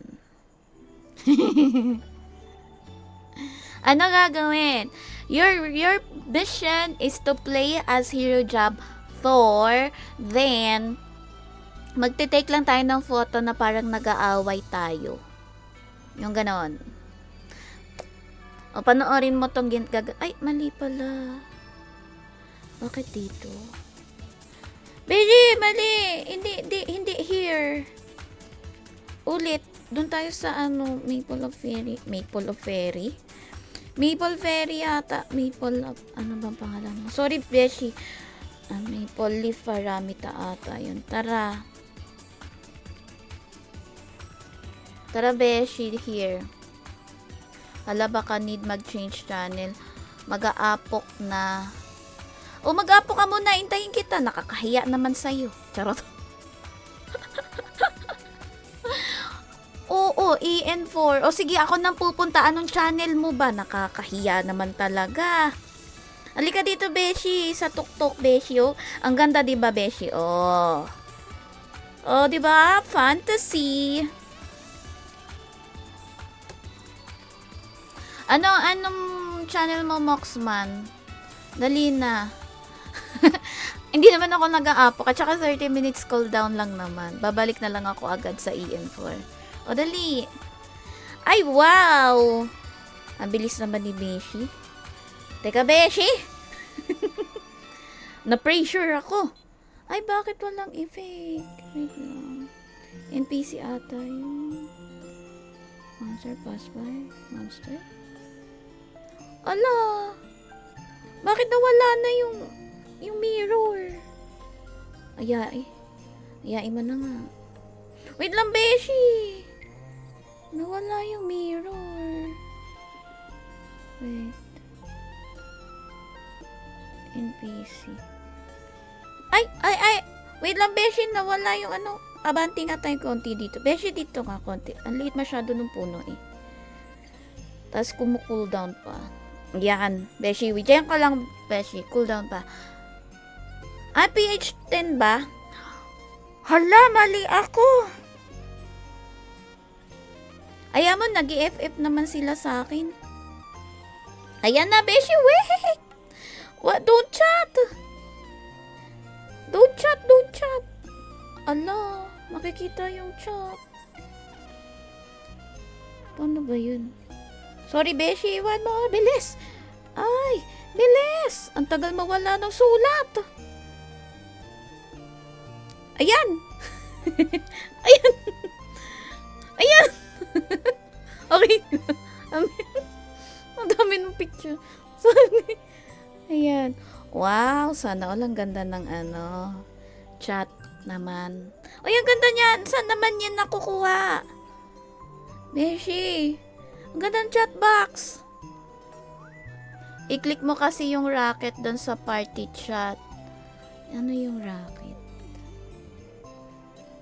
Ano gagawin? Your mission is to play as Hero Job Thor. Then, magte-take lang tayo ng photo na parang nag-aaway tayo. Yung ganon. O, panoorin mo tong ay, mali pala. Bakit dito? Beji, mali! Hindi here. Ulit. Doon tayo sa ano, Maple of Fairy yata. Ano bang pangalan mo? Sorry, Beshi. Maple Leaf Paramita ata yun. Tara. Tara, Beshi, here. Hala, baka need mag-change channel. Mag-aapok na. O mag-apo ka muna, intayin kita. Nakakahiya naman sa'yo. Charot. Oo, EN4. O sige, ako nang pupunta. Anong channel mo ba? Nakakahiya naman talaga. Halika dito, Beshi. Sa tuktok, Beshi. Oh. Ang ganda, diba, Beshi? Oh. Oh, diba? Fantasy. Anong channel mo, Moxman? Dali na. Hindi naman ako nag-a-apo. At saka 30 minutes cooldown lang naman. Babalik na lang ako agad sa EN4. O, dali. Ay, wow! Ang bilis naman ni Beshi. Teka, Beshi! Na-pressure ako. Ay, bakit walang effect? Wait lang. NPC ata yun. Monster pass by. Monster? Ala! Bakit nawala na yung mirror? Ayain mo na nga. Wait lang, Beshi! Nawala yung mirror. Wait. NPC. Ay! Wait lang, Beshi. Nawala yung ano. Abanti nga tayo konti dito. Beshi, dito nga konti. Ang liit masyado ng puno eh. Tapos kumu-cooldown pa. Yan. Beshi, diyan ka lang, Beshi. Cooldown pa. PH 10 ba? Hala, mali ako. Ayan mo, nag-FF naman sila sa akin. Ayan na, Beshi, wait! What? Don't chat! Don't chat! Ala, makikita yung chat. Paano ba yun? Sorry, Beshi, iwan mo. Bilis! Ay, bilis! Ang tagal mawala ng sulat. Ayan! Ayan! Ayan! Okay. Ang dami ng picture. Sorry. Ayan. Wow, sana all ang ganda ng chat naman. Ay, ang ganda niyan. Saan naman yan nakukuha? Beshi, ang ganda ng chat box. I-click mo kasi yung rocket doon sa party chat. Ano yung rocket?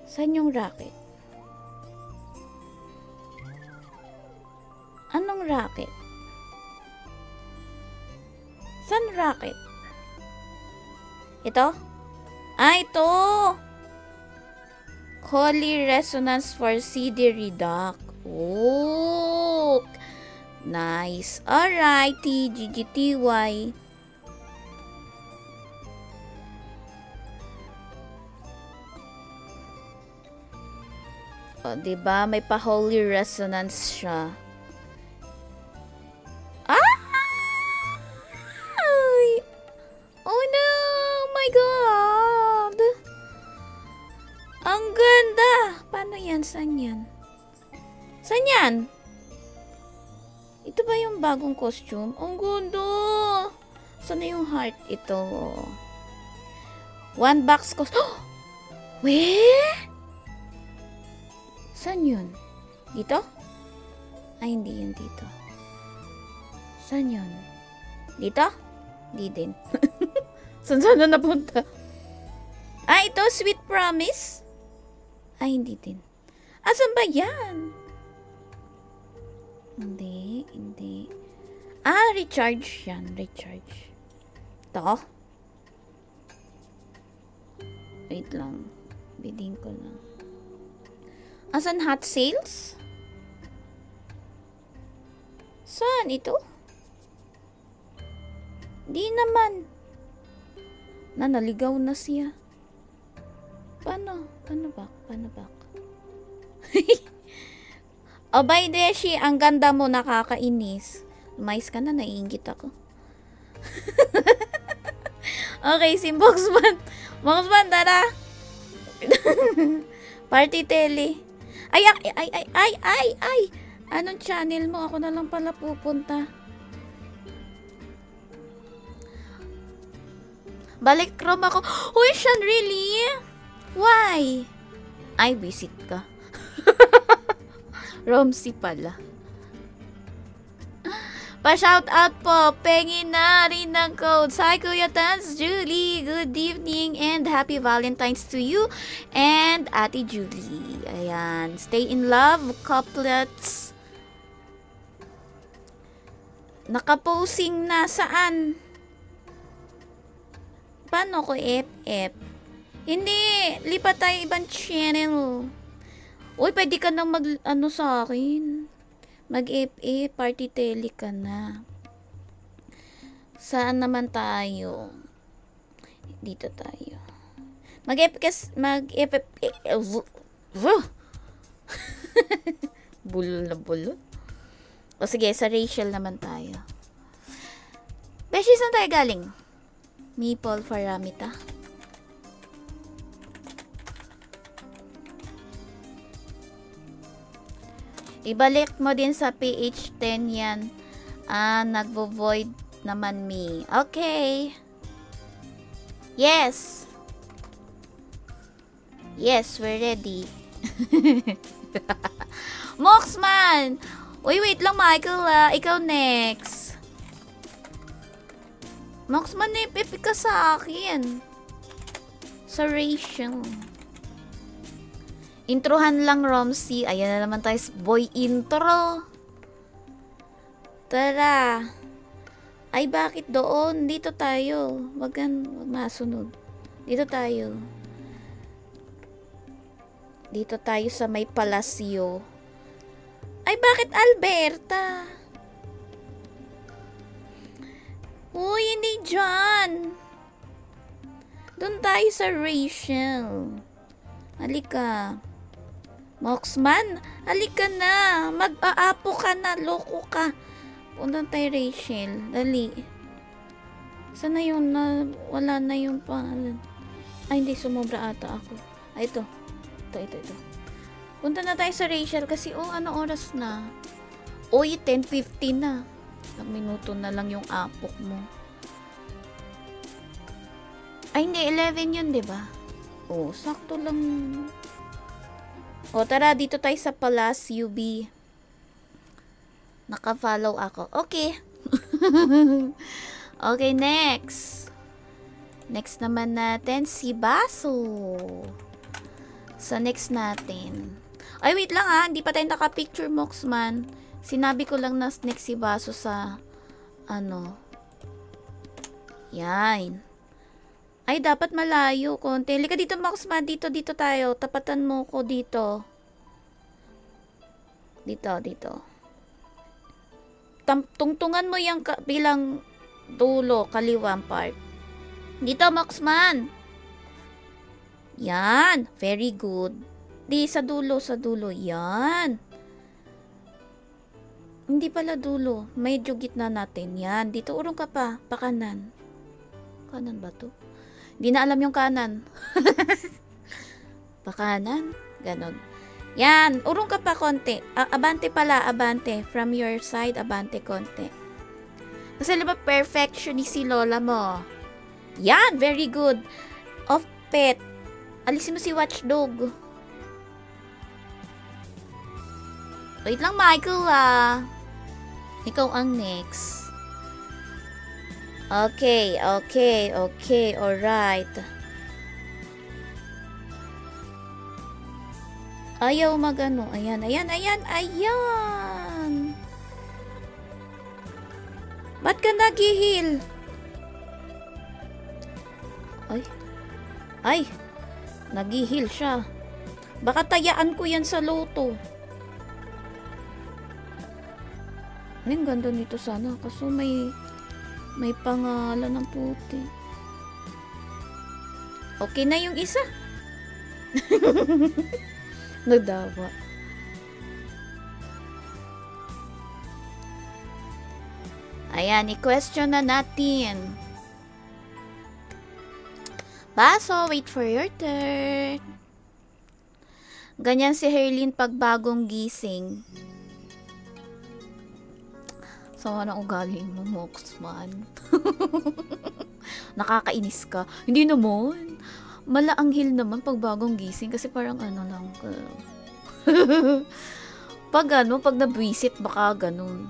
Saan yung rocket? Anong rocket? Saan rocket? Ito? Ito! Holy Resonance for CD Redact. Oh! Nice. Alright, TGGTY. O, diba? May pa-Holy Resonance siya. Oh no! My God! Ang ganda! Paano yan? Saan yan? Saan yan? Ito ba yung bagong costume? Ang ganda! Saan na yung heart ito? One box costume. Oh! Weh? Saan yun? Dito? Ay, hindi yun dito. Saan yun? Dito? Di din. Saan na napunta? Ito, Sweet Promise? Ay, hindi din. Saan ba yan? Hindi. Recharge yan. Recharge. Ito? Wait lang. Bidding ko lang. Asan hot sales? Saan ito? Di naman. Naligaw na siya. Paano back? Oh, by Deshi, ang ganda mo, nakakainis. Lumayas ka na, naiingit ako. Okay, si Boxman. Boxman, tara. Party tele. Ay. Anong channel mo? Ako na lang pala pupunta. Balik Chrome ako. Uy, Sean, really? Why? Ay, visit ka. Romsey pala. Pa-shout out po, pengin na rin ng codes. Hi Kuya Tans, Julie, good evening and happy Valentine's to you and Ate Julie. Ayan, stay in love, couplets. Nakaposing na saan? Paano ko FF? Hindi, lipat tayo ibang channel. Uy, pwede ka nang ano sa akin. Mag-FF, party tele ka na. Saan naman tayo? Dito tayo. Mag-FF, bulol na bulol. O sige, sa Rachel naman tayo. Beshi, saan tayo galing? Maple Faramita. Ibalik mo din sa PH10 yan. Nagvo-void naman me. Okay. Yes. Yes, we're ready. Moxman! Uy, wait lang, Michael. Ikaw next. Moxman, ipipik ka sa akin. Sa Rachel. Introhan lang, Romsey. Ayan na naman tayo. Boy intro. Tara. Ay, bakit doon? Dito tayo. Wag masunod. Dito tayo. Dito tayo sa may palasyo. Ay, bakit Alberta? Uy, hindi dyan. Doon tayo sa Rachel. Halika. Moxman, halika na. Mag-aapo ka na. Loko ka. Punta tayo, Rachel. Dali. Saan na yun? Wala na yung pangalan. Ay, hindi. Sumobra ata ako. Ay, ito. Ito. Punta na tayo sa Rachel kasi, ano oras na? Uy, 10:50 na. Ilang minuto na lang yung apok mo. Ay, hindi. 11 yun, diba? Sakto lang. Tara, dito tayo sa Palace UB. Naka-follow ako. Okay. Okay, next. Next naman natin si Baso. Sa next natin. Ay, wait lang ha. Hindi pa tayo naka-picture, Moxman. Sinabi ko lang na next si Baso sa yan. Ay, dapat malayo konti. Halika dito, Moxman. Dito tayo. Tapatan mo ko dito. Dito. Tungtungan mo yung bilang dulo, kaliwang part. Dito, Moxman. Yan. Very good. Di, sa dulo. Yan. Hindi pala dulo. Medyo gitna natin. Yan. Dito, urong ka pa. Pakanan. Kanan ba to? Hindi na alam yung kanan. Pakanan. Ganon. Yan. Urong ka pa konti. Abante pala. Abante. From your side, abante konti. Kasi diba perfectionist si lola mo? Yan. Very good. Off pet. Alisin mo si watchdog. Wait lang, Michael Ikaw ang next. Okay. Alright. Ayaw magano. Ayan. Ba't ka nag-heal? Ay. Nag-heal siya. Baka tayaan ko yan sa loto. Ang ganda nito sana. Kaso may pangalan ng puti. Okay na yung isa. Nagdawa. Ayan, i-question na natin. Baso, wait for your turn. Ganyan si Herlin pag bagong gising. Sama na ugali mo, Moxman. Nakakainis ka. Hindi naman. Malaanghel naman pag bagong gising kasi parang lang. pag nabwisit baka ganun.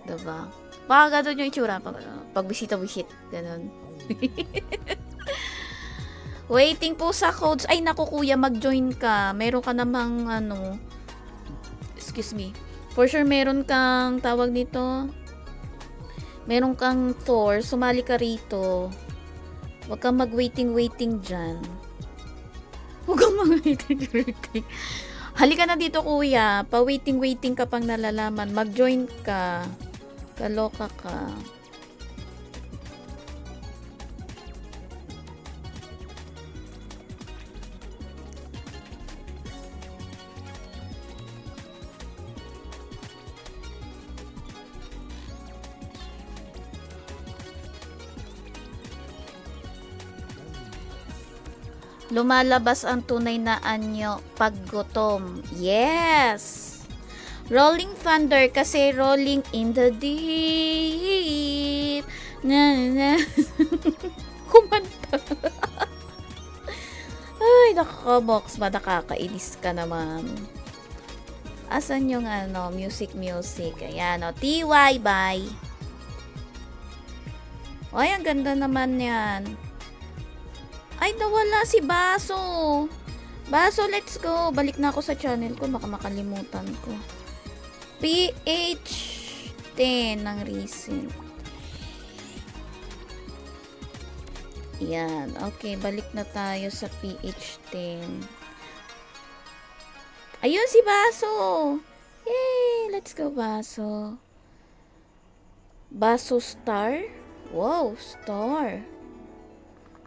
Diba? Baka ganun yung itsura. Pag bisita-visit. Ganun. Waiting po sa codes. Ay, naku kuya, mag-join ka. Meron ka namang, excuse me. For sure, meron kang, tawag nito, meron kang Thor. Sumali ka rito. Huwag kang mag-waiting dyan. Huwag kang mag-waiting. Halika na dito kuya. Pa-waiting ka pang nalalaman. Mag-join ka. Kaloka ka. Lumalabas ang tunay na anyo pag gutom. Yes! Rolling thunder kasi rolling in the deep. Na na. Kumanta. Ay, nakaka-box ba? Nakakainis ka naman. Asan yung music. Ayan, TY, bye. Ay, ang ganda naman yan. Ay, nawala si Baso. Baso, let's go. Balik na ako sa channel ko. Baka makalimutan ko. PH10 ng recent. Yan. Okay, balik na tayo sa PH10. Ayun si Baso. Yay! Let's go, Baso. Baso star? Wow, star.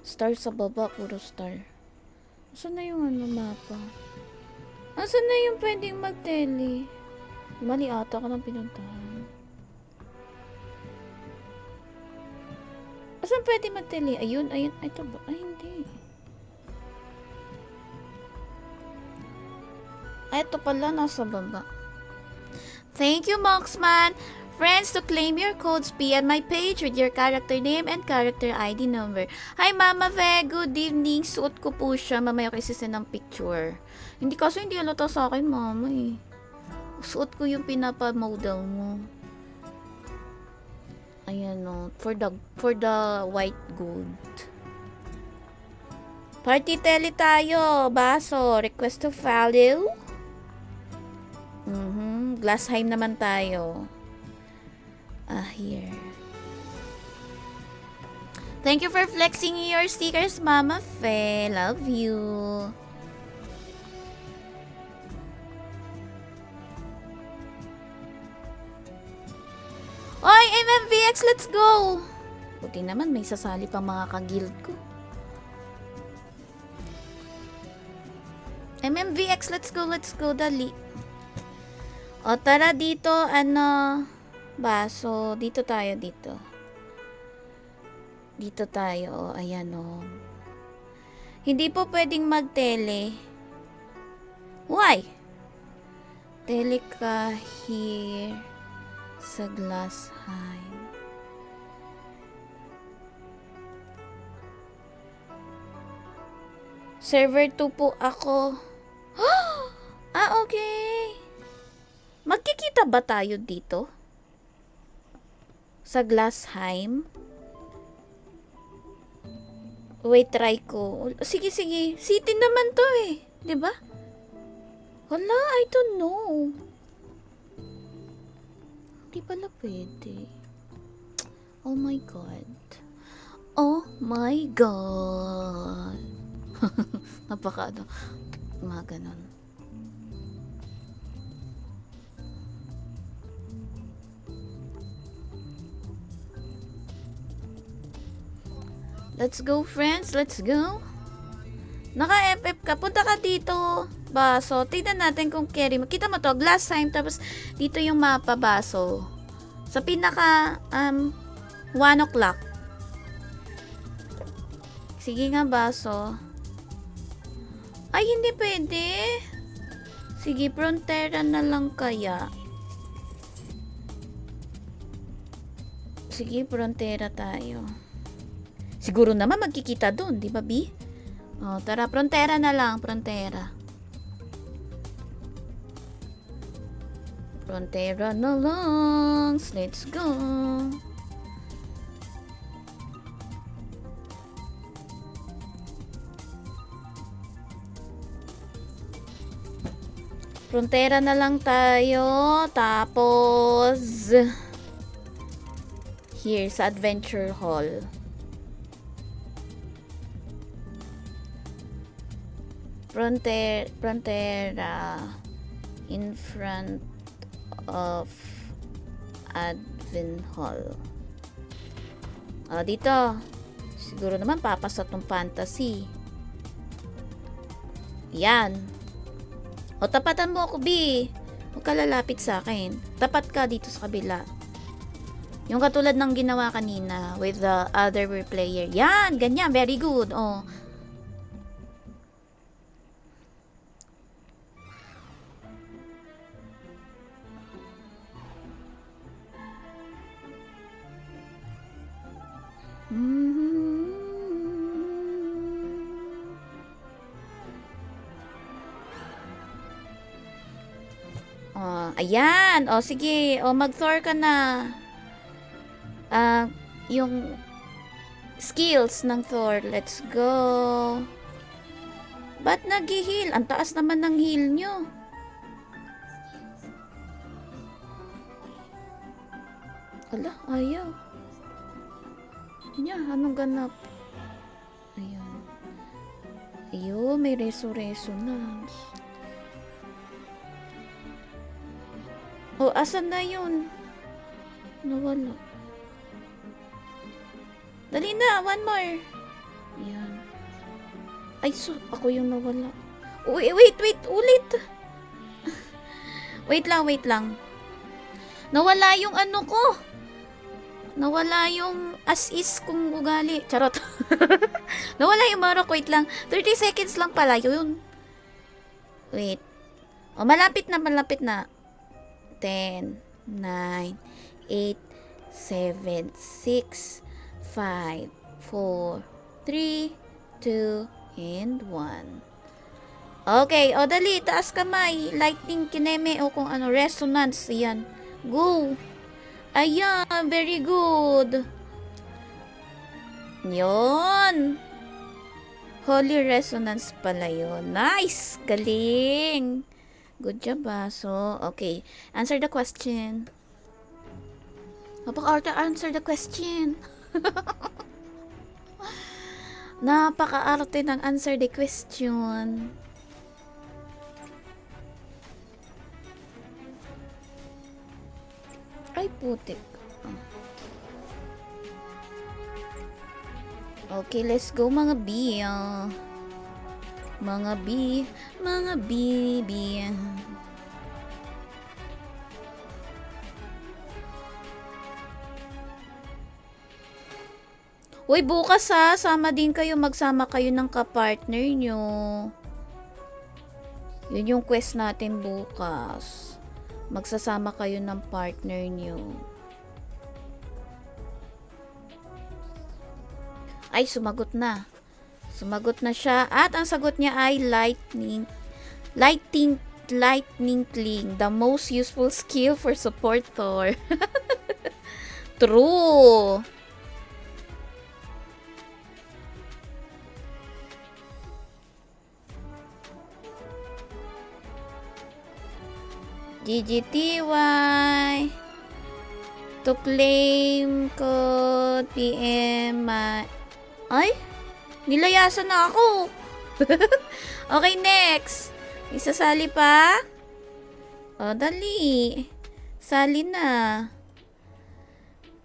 Star sa baba, puro star. Asan na yung mapa? Asan na yung pwedeng mag-tele? Mali ata ka ng pinuntahan. Asan pwede mag-tele? Ayun. Ay, ito ba? Ay, hindi. Ay, ito pala, nasa baba. Thank you, Moxman! Friends, to claim your codes, PM my page with your character name and character ID number. Hi, Mama Ve. Good evening. Suot ko po siya. Mamaya ko isisend ng picture. Hindi halata sa akin, Mama eh. Suot ko yung pinapa-model mo. Ayan o. For the white gold. Party tele tayo. Baso. Request to follow. Glassheim naman tayo. Here. Thank you for flexing your stickers, Mama Fe. Love you. Oy, MMVX, let's go! Buti naman, may sasali pa mga ka-guild ko. MMVX, let's go, dali. O, tara dito, Baso, dito tayo, dito. Dito tayo, ayan o. Hindi po pwedeng mag-tele. Why? Tele ka here sa Glassheim. Server 2 po ako. Okay. Magkikita ba tayo dito? Sa Glassheim? Wait, try ko. Sige. City naman to eh. Diba? Wala, I don't know. Di pala pwede. Oh my God. Oh my God. Napaka mga ganon. Let's go, friends. Let's go. Naka-FF ka. Punta ka dito. Baso. Tignan natin kung carry. Makita mo to. Glassheim. Tapos, dito yung mapa, Baso. Sa pinaka, 1 o'clock. Sige nga, Baso. Ay, hindi pwede. Sige, Frontera na lang kaya. Sige, Frontera tayo. Siguro naman magkikita doon, di ba, B? O, tara, Frontera na lang, Frontera. Frontera na lang. Let's go. Frontera na lang tayo. Tapos here sa Adventure Hall. Frontera in front of Advent Hall. Dito. Siguro naman papasa tong fantasy. Yan. Tapatan mo ako, B. Huwag ka lalapit sa akin. Tapat ka dito sa kabila. Yung katulad ng ginawa kanina with the other player. Yan, ganyan. Very good. Ayan. Sige. Mag-Thor ka na. Yung skills ng Thor. Let's go. Ba't nag-heal? Ang taas naman ng heal nyo. Ala, ayaw. Anong ganap? Ayan. May resonance. Asan na yun? Nawala. Dali na, one more. Ayan. Ako yung nawala. Wait, ulit. wait lang. Nawala yung ano ko. Nawala yung as-is kong ugali. Charot. Nawala yung marok. Wait lang. 30 seconds lang pala yun. Wait. Malapit na. 10, 9, 8, 7, 6, 5, 4, 3, 2, and 1. Okay. Dali. Taas kamay. Lightning, kineme, kung ano, resonance. Yan. Go. Ayan. Very good. Yun. Holy resonance pala yun. Nice. Galing. Good job, Baso. Okay. Answer the question. Answer the question. Napaka-arte ng answer the question. Ay, putik. Okay, let's go mga B. Mga B. Uy, bukas sama din kayo, magsama kayo ng kapartner nyo. Yun yung quest natin bukas. Magsasama kayo ng partner nyo. Ay, sumagot na. Sumagot na siya. At ang sagot niya ay lightning cling. The most useful skill for support Thor. True. GGTY. To claim code PM. Ay, nilayasan na ako. Okay, next. Isasali pa? Dali. Sali na.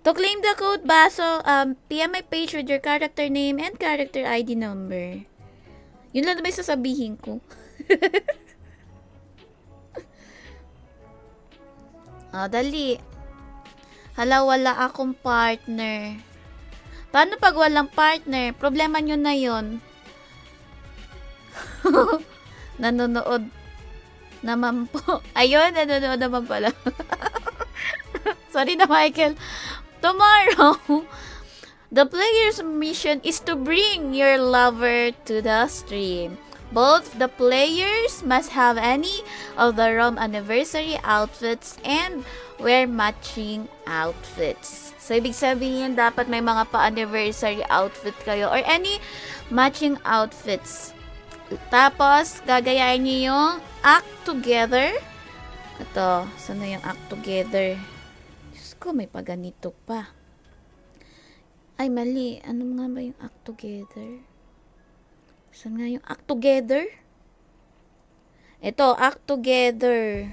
To claim the code, Baso, PM my page with your character name and character ID number. Yun lang naman sasabihin ko. Dali. Hala, wala akong partner. Paano pag walang partner? Problema nyo na yun. Nanonood naman po. Ayun, nanonood naman pala. Sorry na, Michael. Tomorrow, the player's mission is to bring your lover to the stream. Both the players must have any of the Rome anniversary outfits and wear matching outfits. So, ibig sabihin, dapat may mga pa-anniversary outfit kayo or any matching outfits. Tapos, gagayain niyo yung act together. Ito, saan na yung act together? Diyos ko, may paganito pa. Ay, mali. Ano nga ba yung act together? Saan nga yung act together? Ito, act together.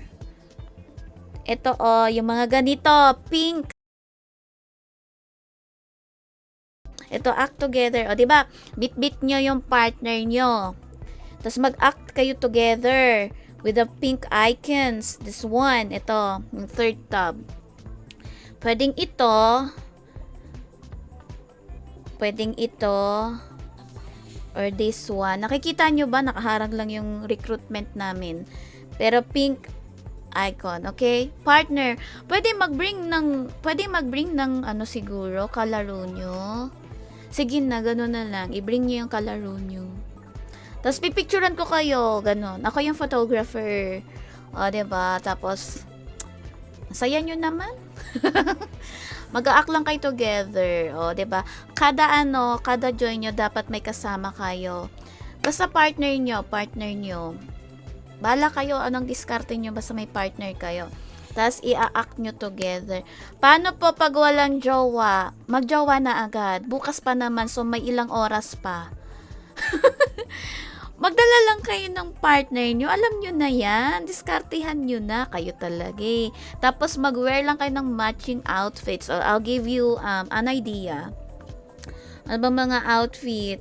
Ito, yung mga ganito, pink. Ito, act together. O, diba? Bit-bit nyo yung partner nyo. Tapos mag-act kayo together with the pink icons. This one, ito, yung third tab. Pwedeng ito, or this one. Nakikita nyo ba? Nakaharang lang yung recruitment namin. Pero pink icon, okay? Partner, pwede mag-bring ng ano siguro, kalaro nyo. Sige na, gano'n na lang. I-bring nyo yung kalaro nyo. Tapos, pipicturean ko kayo. Gano'n. Ako yung photographer. O, diba? Tapos, saya nyo naman. Mag-aak lang kayo together. O, diba? Kada join nyo, dapat may kasama kayo. Basta partner nyo. Bala kayo, anong diskarte nyo, basta may partner kayo. Tapos, i-act nyo together. Paano po pag walang jowa? Mag-jowa na agad. Bukas pa naman, so may ilang oras pa. Magdala lang kayo ng partner nyo. Alam nyo na yan. Diskartehan nyo na. Kayo talaga eh. Tapos, mag-wear lang kayo ng matching outfits. So, I'll give you an idea. Ano ba mga outfit?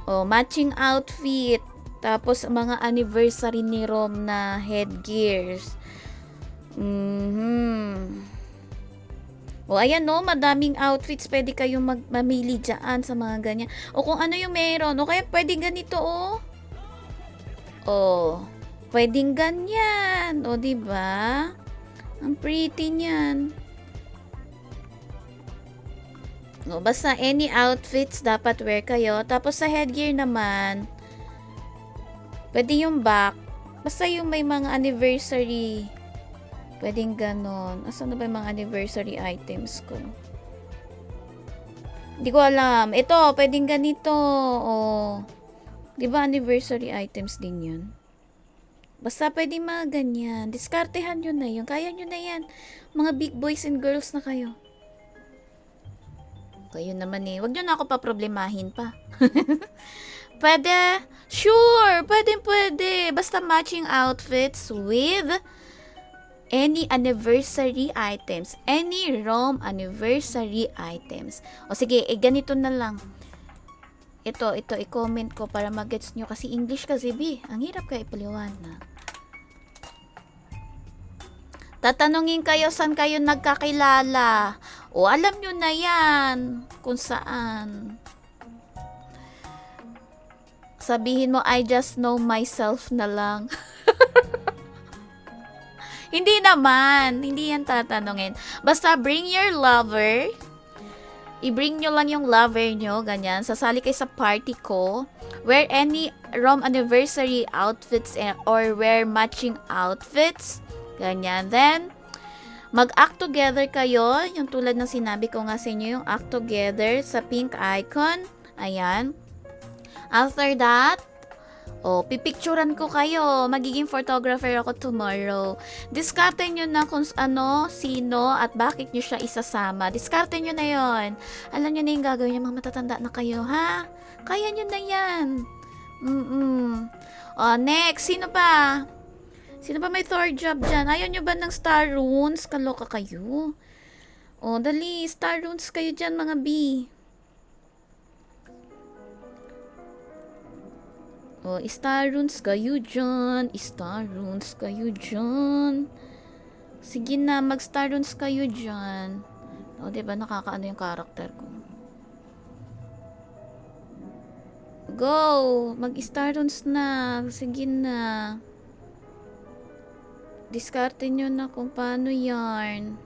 Matching outfit. Tapos, mga anniversary ni Rom na headgears. Ayan madaming outfits. Pwede kayong mamili dyan sa mga ganyan. O kung ano yung meron. O kaya pwedeng ganito, pwedeng ganyan. O, diba? Ang pretty niyan. Basta any outfits dapat wear kayo. Tapos sa headgear naman, pwede yung back. Basta yung may mga anniversary. Pwedeng ganon. Asan na ba yung mga anniversary items ko? Hindi ko alam. Ito, pwedeng ganito. Diba anniversary items din yun? Basta pwedeng mga ganyan. Diskartehan nyo na yun. Kaya nyo na yan. Mga big boys and girls na kayo. Kayo naman eh. Huwag nyo na ako paproblemahin pa. Pwede? Sure! Pwede. Basta matching outfits with any anniversary items. Any Rome anniversary items. O sige, ganito na lang. Ito, i-comment ko para mag-gets nyo. Kasi English kasi, ang hirap kayo ipaliwanag. Tatanungin kayo saan kayo nagkakilala. O, alam nyo na yan. Kung saan. Sabihin mo, I just know myself na lang. Hindi naman. Hindi yan tatanungin. Basta bring your lover. I-bring nyo lang yung lover nyo. Ganyan. Sasali kayo sa party ko. Wear any Rome anniversary outfits or wear matching outfits. Ganyan. Then, mag-act together kayo. Yung tulad ng sinabi ko nga sa inyo, yung act together sa pink icon. Ayan. After that, pipicturan ko kayo. Magiging photographer ako tomorrow. Diskarte nyo na kung sino, at bakit nyo siya isasama. Diskarte nyo na yon. Alam nyo na yung gagawin nyo, mga matatanda na kayo, ha? Kaya nyo na yan. Next, sino pa? Sino ba may third job dyan? Ayaw nyo ba ng star runes? Kaloka kayo. Dali, star runes kayo dyan, mga B. Star runes kayo dyan. Star runes kayo dyan. Sige na, mag-star runes kayo dyan. Diba nakakaano yung karakter ko. Go! Mag-star runes na. Sige na. Diskarte nyo na kung paano yarn.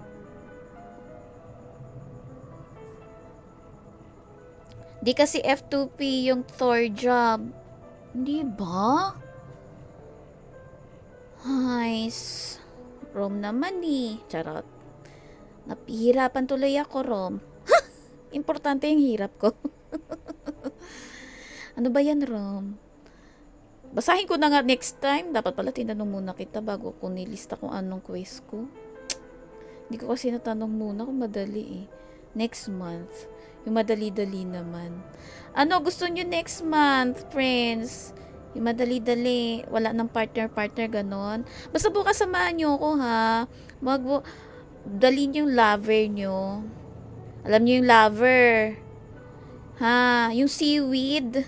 Di kasi F2P yung Thor job. Hindi ba? Nice. Rom naman eh. Charot. Napihirapan tuloy ako, Rom. Importante yung hirap ko. Ano ba yan, Rom? Basahin ko na nga next time. Dapat pala tinanong muna kita bago ko nilista kung anong quiz ko. Hindi ko kasi natanong muna kung madali eh. Next month. Yung madali-dali naman. Ano gusto nyo next month, friends? Yung madali-dali. Wala ng partner-partner, ganon. Basta bukas samahan nyo ako, ha? Dalhin yung lover nyo. Alam nyo yung lover. Ha? Yung seaweed.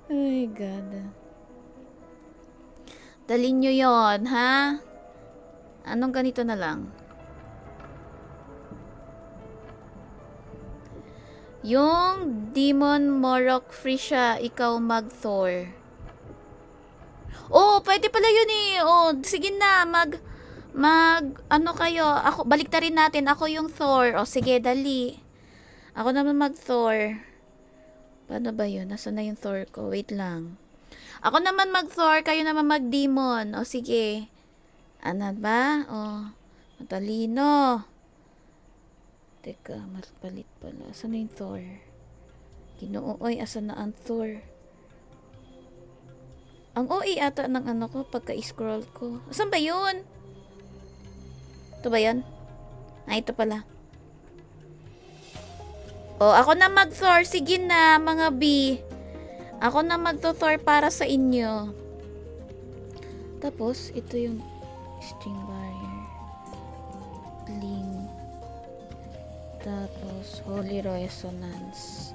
Ay, God. Dalhin nyo yon, ha? Anong ganito na lang? Yung Demon Morok Frisha, ikaw mag-Thor. Oh, pwede pala yun eh. Oh, sige na, ano kayo? Ako, baliktarin natin. Ako yung Thor. Oh, sige, dali. Ako naman mag-Thor. Paano ba yun? Nasaan na yung Thor ko? Wait lang. Ako naman mag-Thor, kayo naman mag-Demon. O, sige. Ano ba? O, matalino. Teka, mapalit pala. Asan na yung Thor? Ginoo, oy, asan na ang Thor? Ang OA ata ng ano ko, pagka-scroll ko. Asan ba yun? Ito ba yan? Ah, ito pala. O, ako na mag-Thor. Sige na, mga B. Ako na mag-Thor para sa inyo. Tapos, ito yung string barrier. Link. Tapos, Holy Resonance.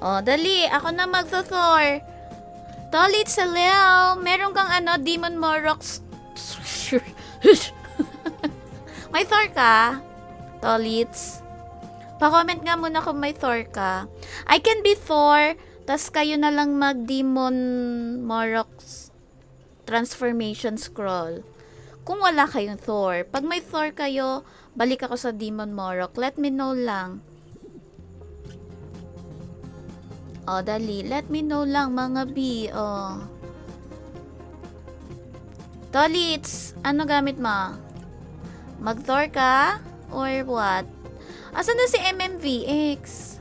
O, dali. Ako na mag-Thor. Tolit sa Leo. Meron kang ano, Demon Morox. May Thor ka? Tolits. Pa-comment nga muna kung may Thor ka. I can be Thor, tas kayo na lang mag-Demon Morox transformation scroll. Kung wala kayong Thor. Pag may Thor kayo, balik ako sa Demon Morok. Let me know lang. O, dali. Let me know lang, mga B. O. Tolits, ano gamit mo? Mag-Thor ka? Or what? Asan na si MMVX?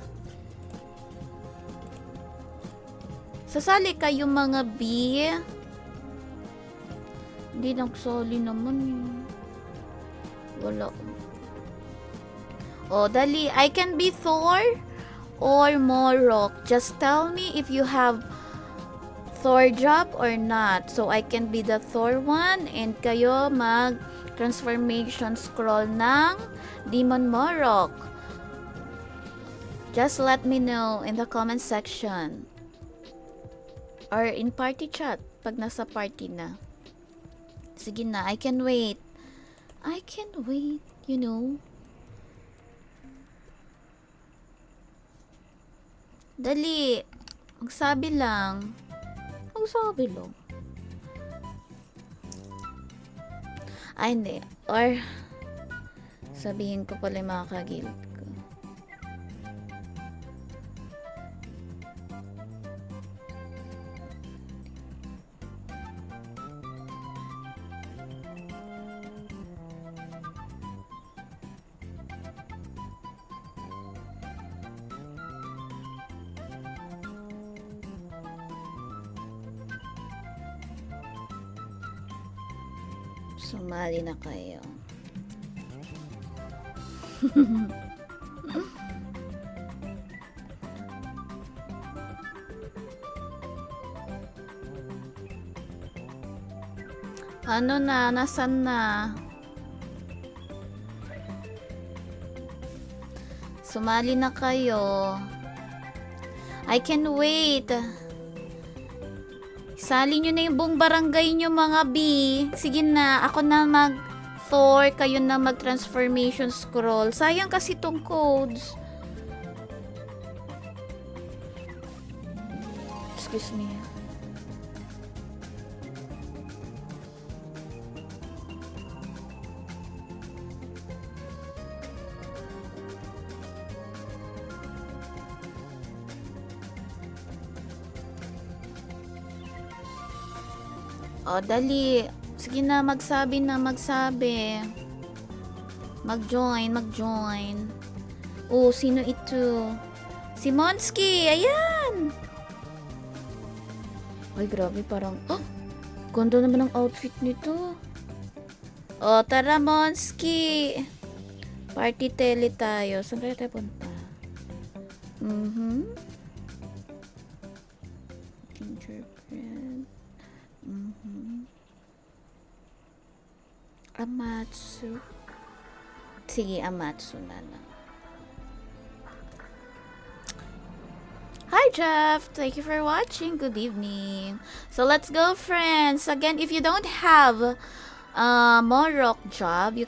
Sasali kayo, mga B. Hindi nagsali naman yun. Wala. O, dali. I can be Thor or Morok. Just tell me if you have Thor job or not. So, I can be the Thor one and kayo mag-transformation scroll ng Demon Morok. Just let me know in the comment section. Or in party chat pag nasa party na. Sige na, I can wait. I can wait, you know. Dali. Magsabi lang. Magsabi lang. Ay, hindi. Or, sabihin ko pala yung mga kagilt ko. Sumali na kayo. Ano na? Nasaan na? Sumali na kayo. I can wait. Sali nyo na yung buong barangay nyo, mga B. Sige na, ako na mag-Thor, kayo na mag-transformation scroll. Sayang kasi tong codes. Excuse me. O, dali. Sige na, magsabi na, magsabi. Mag-join. Oh, sino ito? Si Monski! Ayan! Ay, grabe, parang... Oh! Ganda naman ang outfit nito. Oh, tara, Monski! Party tele tayo. Saan kaya tayo punta? Gingerbread. Amatsu. Sige, Amatsu na lang. Hi, Jeff. Thank you for watching. Good evening. So, let's go, friends. Again, if you don't have Morok job,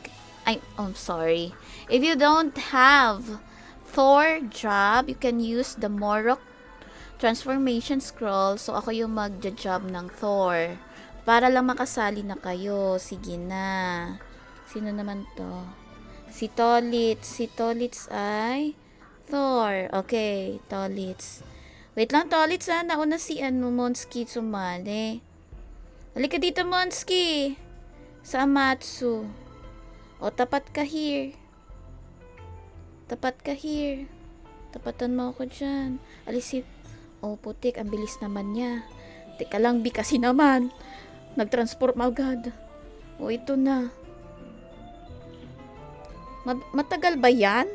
I'm sorry. If you don't have Thor job, you can use the Morok transformation scroll. So, ako yung magja-job ng Thor. Para lang makasali na kayo. Sige na. Sino naman to? Si Tolitz. Si Tolitz ay Thor. Okay, Tolitz. Wait lang, Tolitz ha. Nauna si Monski sumali. Halika dito, Monski. Sa Amatsu. O, tapat ka here. Tapatan mo ako dyan. Alisip. O, putik. Ang bilis naman niya. Teka lang, Bi, kasi naman. Nag-transform agad. O, ito na. Matagal ba yan?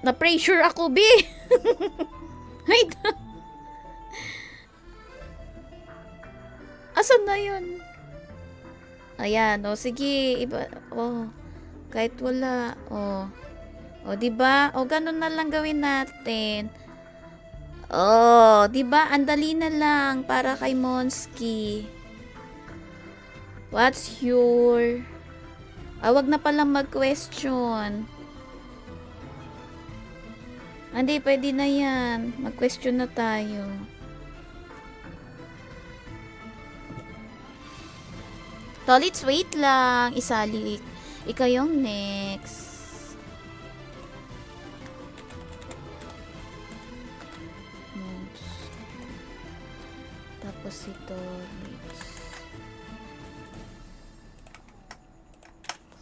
Na-pressure ako, Bi. Ay, asan na yun? Ayan, o, sige. Iba, o, kahit wala. O, diba? O, ganun na lang gawin natin. O, diba? Andali na lang para kay Monski. What's your... wag na palang mag-question. Hindi, pwede na yan. Mag-question na tayo. Tolits, wait lang. Isali. Ikaw yung next. Tapos si Tolits.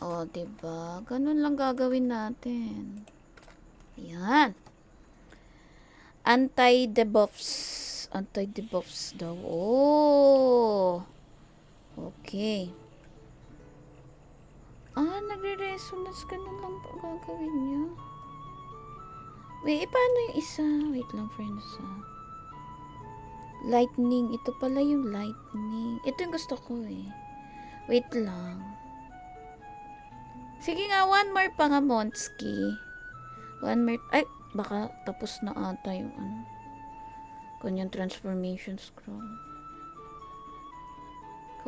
O, diba? Ganun lang gagawin natin. Ayan. Anti-debuffs daw. Oh. Okay. Nagre-resonance. Ganun lang po gagawin niya. Wait, paano yung isa? Wait lang, friends. Lightning. Ito pala yung lightning. Ito yung gusto ko eh. Wait lang. Sige nga, one more pa nga, Monski. One more. Ay, baka tapos na ata yung kanyang transformation scroll.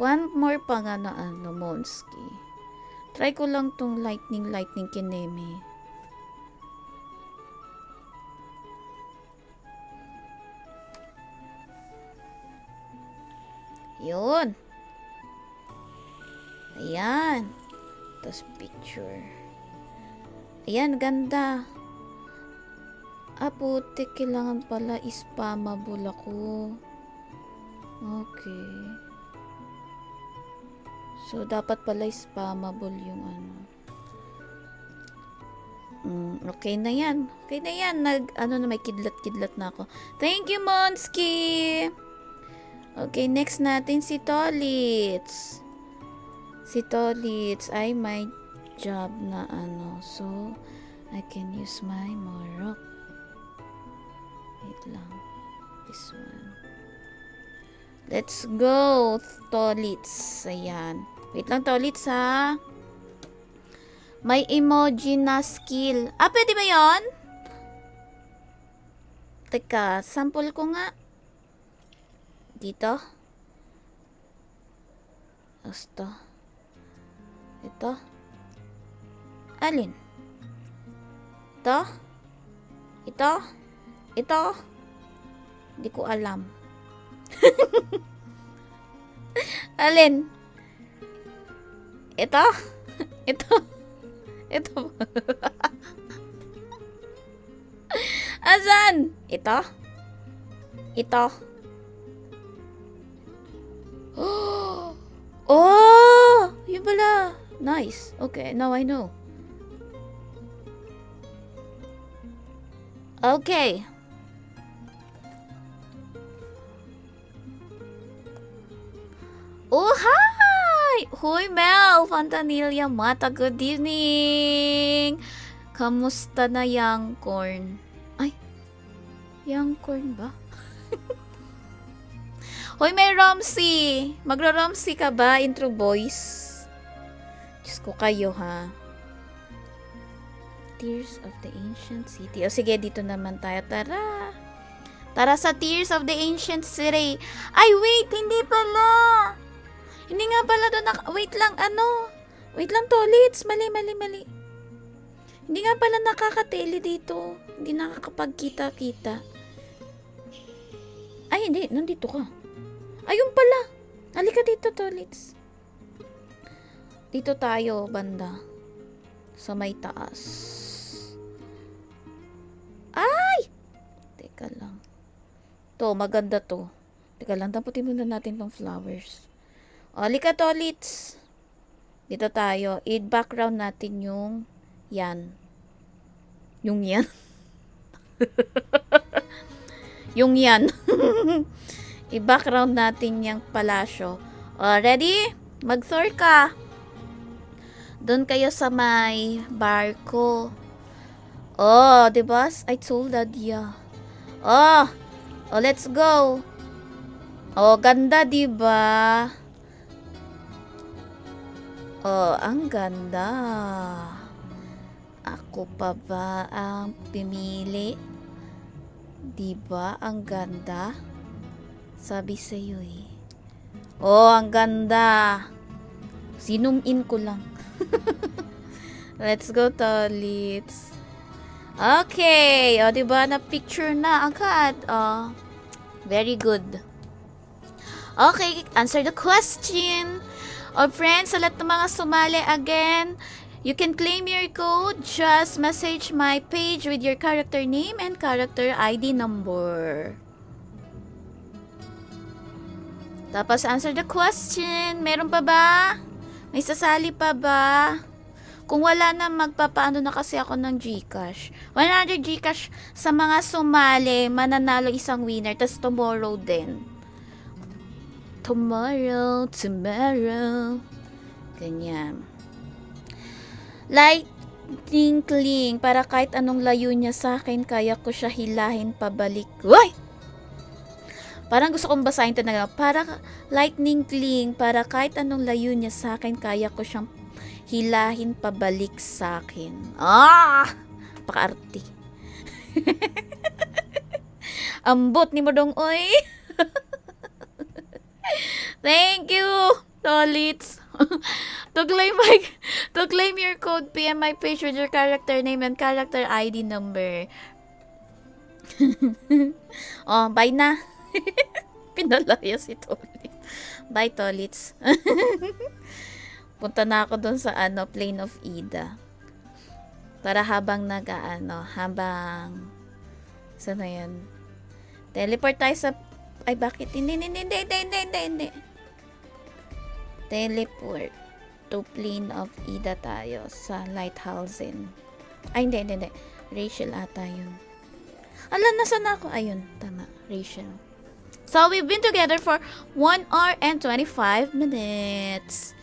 One more pa nga na Monski. Try ko lang tong lightning kineme. Yun. Ayan. Tapos picture. Ayan, ganda. Putik. Kailangan pala spammable ako. Okay. So, dapat pala spammable yung okay na yan. Okay na yan. May kidlat-kidlat na ako. Thank you, Monski! Okay, next natin si Tolitz. Si Tolitz ay may job na so I can use my Morok. Wait lang. This one. Let's go, Tolitz. Ayan. Wait lang, Tolitz, ha? May emoji na skill. Pwede ba yon? Teka, sample ko nga. Dito. Ito. Ito. Alin? Ito? Ito? Ito? Hindi ko alam. Alin? Ito? Ito? Ito? Asan? Ito? Ito? Oh! Yun pala. Nice. Okay, now I know. Okay. Oh, hi! Hoy, Mel! Fantanilla Mata, good evening! Kamusta na young corn? Ay, young corn ba? Hoy, may Romsey! Magra-Romsey ka ba, intro boys? Diyos ko kayo, ha? Tears of the Ancient City. O sige, dito naman tayo. Tara! Tara sa Tears of the Ancient City. Ay, wait! Hindi pala! Hindi nga pala doon wait lang, wait lang, Tolits. Mali. Hindi nga pala nakakatele dito. Hindi nakakapagkita-kita. Ay, hindi. Nandito ka. Ayun pala. Halika dito, Tolits. Dito tayo, banda. Sa may taas. Ay! Teka lang. To, maganda to. Teka lang, taputin muna natin tong flowers. O, halika, Tolits. Dito tayo. I-background natin yung yan. Yung yan. Yung yan. I-background natin yung palasyo. O, ready? Mag-Thor ka. Doon kayo sa may barko. Oh, diba? I told that, yeah. Oh, let's go. Oh, ganda, diba? Oh, ang ganda. Ako pa ba ang pimili? Diba? Ang ganda. Sabi sa'yo eh. Oh, ang ganda. Sinum in ko lang. Let's go, Tolits. Okay. O, diba? Na-picture na agad. Oh, very good. Okay. Answer the question. O, friends, sa lahat ng mga sumali again, you can claim your code. Just message my page with your character name and character ID number. Tapos, answer the question. Meron pa ba? May sasali pa ba? Kung wala na, magpapaano na kasi ako ng GCash. 100 GCash sa mga sumali, mananalo isang winner. Tapos tomorrow din. Tomorrow. Ganyan. Lightning cling. Para kahit anong layo niya sa akin, kaya ko siya hilahin pabalik. Uy! Parang gusto kong basahin ito na para lightning cling, para kahit anong layo niya sa akin, kaya ko siyang hilahin pabalik sa akin. Ah! Paka-arte. Ambot ni Modong Oy. Thank you, Tolits. to claim your code, PM my page with your character name and character ID number. Oh, bye na. Pinalaya si Tolits. Bye, Tolits. Punta na ako doon sa Plane of Ida. Para habang habang saan na yan? Teleport tayo sa ay bakit? Hindi. Teleport to Plane of Ida tayo sa Lighthousen. Ay, hindi. Rachel ata yun. Ala, nasan ako? Ayun, tama. Rachel. So, we've been together for 1 hour and 25 minutes.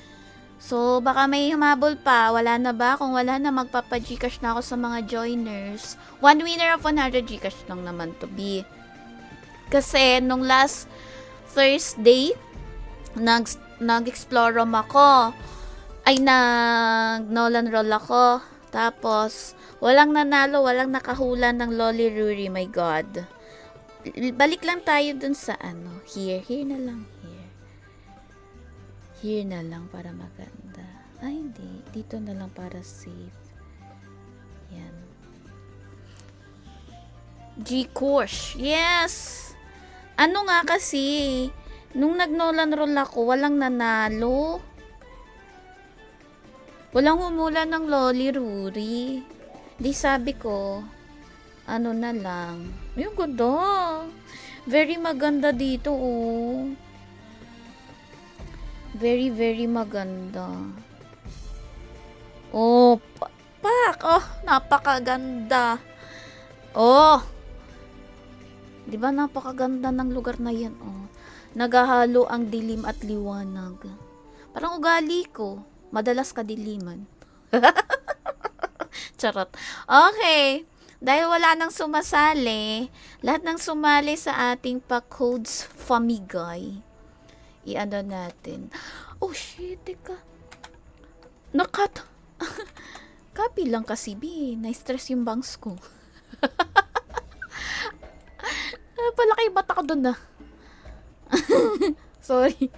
So, baka may humabol pa. Wala na ba? Kung wala na, magpapa-Gcash na ako sa mga joiners. 1 winner of 100 Gcash lang naman to be. Kasi, nung last Thursday, nag-explore room ako. Ay, nag-Nolan roll ako. Tapos, walang nanalo, walang nakahula ng Lolly Ruri. My God. Balik lang tayo dun sa here. Here na lang. Here na lang para maganda. Ay, hindi. Dito na lang para safe. Yan. G-Course. Yes! Ano nga kasi, nung nag-Nolan roll ako, walang nanalo. Walang humula ng Lolly Ruri. Di sabi ko, na lang. Yung ganda. Very maganda dito, oh. Very, very maganda. Oh, pak! Oh, napakaganda. Oh! Di ba napakaganda ng lugar na yan? Oh. Naghahalo ang dilim at liwanag. Parang ugali ko. Madalas kadiliman. Charot. Okay. Dahil wala nang sumasali, lahat ng sumali sa ating pa-codes famigay, i-ano natin. Oh, shit. Teka. Nakat. Copy lang kasi, B. Na-stress yung bangs ko. Palaki yung mata ko dun na. Sorry.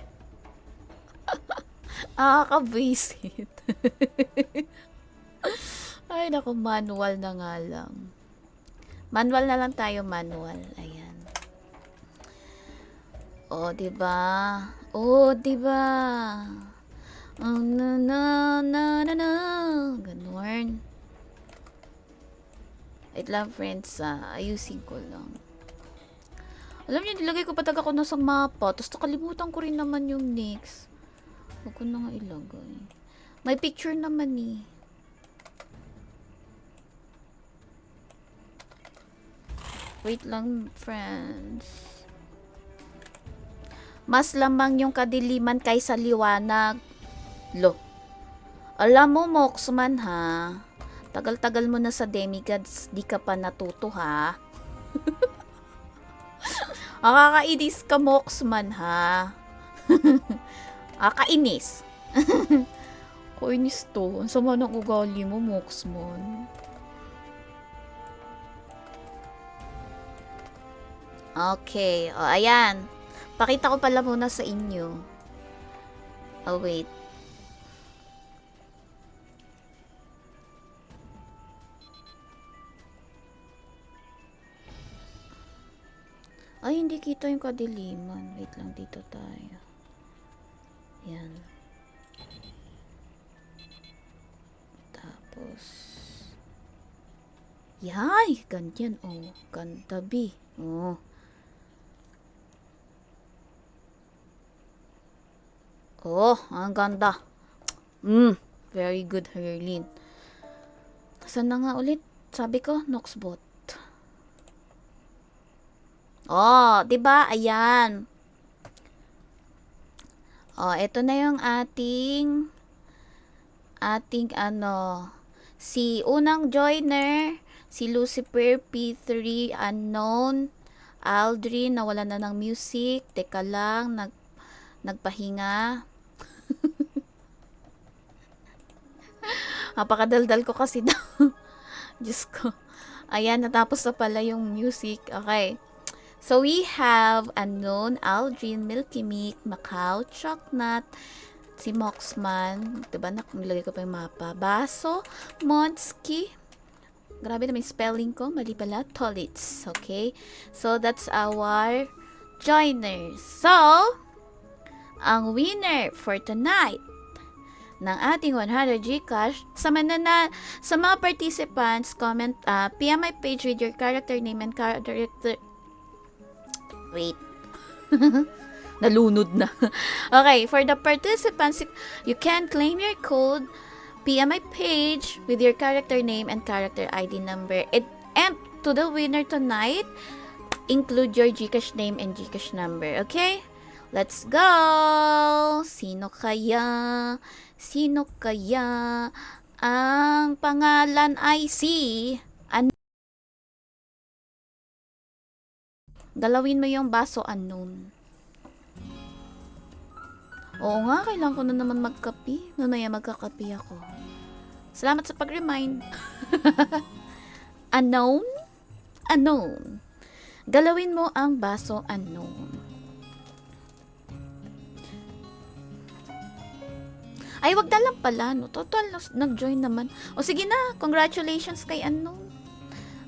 Nakaka-visit. Ay, naku, manual na nga lang. Manual na lang tayo, manual. Ayan. Oh, diba? Oh, diba? Oh, na na na na na. Ganun. Wait lang, friends. Ayusin ko lang. Alam niyo, nilagay ko pa ko na sa mapa. Tapos nakalimutan ko rin naman yung next. Huwag ko na nga ilagay. May picture naman eh. Wait lang, friends. Mas lamang yung kadiliman kaysa liwanag. Lo. Alam mo, Moxman, ha? Tagal-tagal mo na sa demigods, di ka pa natuto, ha? Nakakainis ka, Moxman, ha? Nakakainis. Kainis to. Ang sama ng ugali mo, Moxman. Okay. O, ayan. Pakita ko pala muna sa inyo. Oh, wait. Ay, hindi kita yung kadiliman. Wait lang, dito tayo. Yan. Tapos, yay! Ganyan, oh. Gantabi. Oh. Oh, ang ganda. Very good, Herlin. Saan na nga ulit? Sabi ko, Noxbot. Oh, 'di ba? Ayan. Oh, ito na yung ating ano, si unang joiner, si Lucifer P3 unknown, Aldrin nawala na ng music. Teka lang, nagpahinga. Napakadaldal ko kasi daw. Diyos ko. Ayan, natapos na pala yung music. Okay. So, we have unknown, Aldrin, Milky Meek, Macau, Chocnut, si Moxman, diba, nilagay ko pa yung mapa, Baso, Monski, grabe na may spelling ko, mali pala, Tolitz, okay? So, that's our joiners. So, ang winner for tonight ng ating 100 Gcash, sa mga participants, comment, PM my page with your character name and character. Wait. Nalunod na. Okay, for the participants, you can claim your code, PM my page with your character name and character ID number. And to the winner tonight, include your Gcash name and Gcash number. Okay? Let's go! Sino kaya? Sino kaya? Ang pangalan ay si... Galawin mo yung baso, unknown. Oo nga, kailangan ko na naman magkapi. Mamaya magkakapi ako. Salamat sa pag-remind. Unknown? Unknown. Galawin mo ang baso, unknown. Ay, wag na lang pala, no? Total, nag-join naman. O sige na, congratulations kay unknown.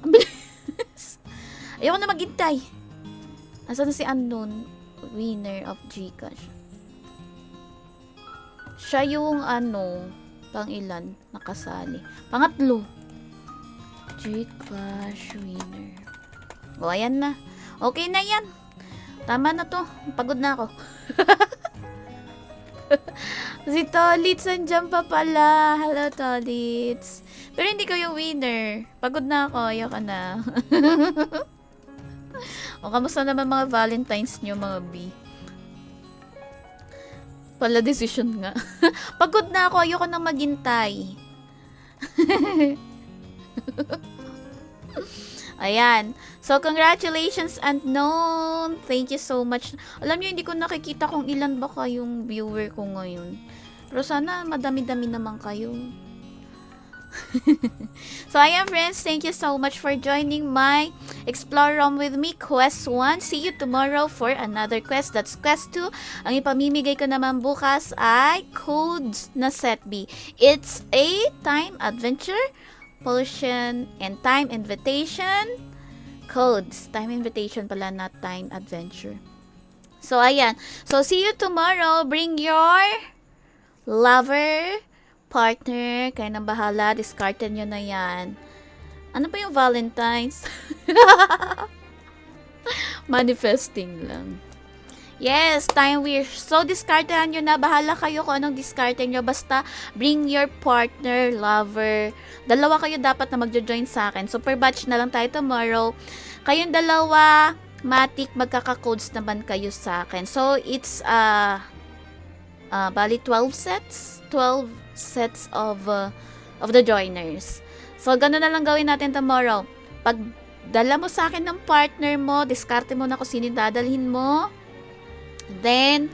Ang bilis. Ayoko na maghintay. Asan na si unknown winner of Gcash? Siya yung pang ilan nakasali. Pangatlo. Gcash winner. O, ayan na. Okay na yan. Tama na to. Pagod na ako. Si Tolits, andyan pa pala. Hello, Tolits. Pero hindi ko yung winner. Pagod na ako. Ayoko na. O, kamusta naman mga Valentines nyo, mga B? Pala decision nga. Pagod na ako. Ayoko nang maghintay. Ayan. So, congratulations, Unknown. Thank you so much. Alam niyo, hindi ko nakikita kung ilan ba kayong viewer ko ngayon. Pero sana madami-dami naman kayo. So, ayan, friends. Thank you so much for joining my Explore ROM with me, Quest 1. See you tomorrow for another quest. That's Quest 2. Ang ipamimigay ko naman bukas ay codes na set B. It's a time adventure, pollution, and time invitation. Codes. Time invitation pala, not time adventure. So, ayan. So, see you tomorrow. Bring your lover, partner. Kayo nang bahala. Discarded nyo na yan. Ano pa yung Valentine's? Manifesting lang. Yes, time wish. So, discartehan nyo na. Bahala kayo kung anong discarte nyo. Basta, bring your partner, lover. Dalawa kayo dapat na magjo-join sa akin. Super batch na lang tayo tomorrow. Kayong dalawa, matik, magkaka-codes naman kayo sa akin. So, it's, bali 12 sets. 12 sets of the joiners. So, ganun na lang gawin natin tomorrow. Pag dala mo sa akin ng partner mo, diskarte mo na kung sino dadalhin mo. Then,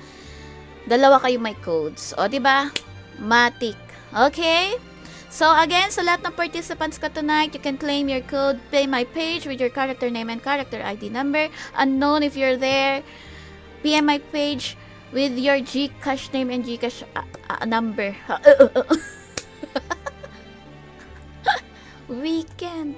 dalawa kayo may codes. O, diba? Matik. Okay? So, again, sa lahat ng participants ko tonight, you can claim your code, pay my page with your character name and character ID number. Unknown if you're there. PM my page with your Gcash name and Gcash number. Weekend.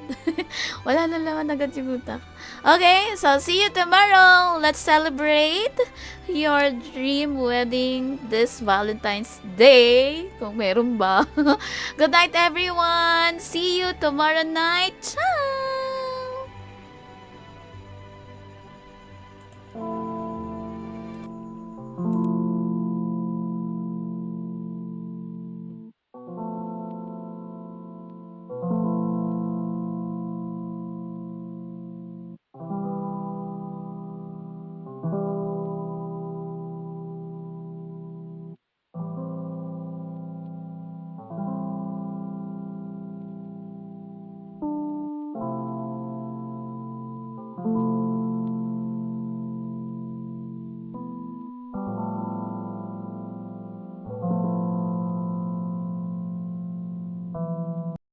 Wala na naman agad yung utak. Okay, so see you tomorrow. Let's celebrate your dream wedding this Valentine's Day. Kung meron ba. Good night, everyone. See you tomorrow night. Ciao!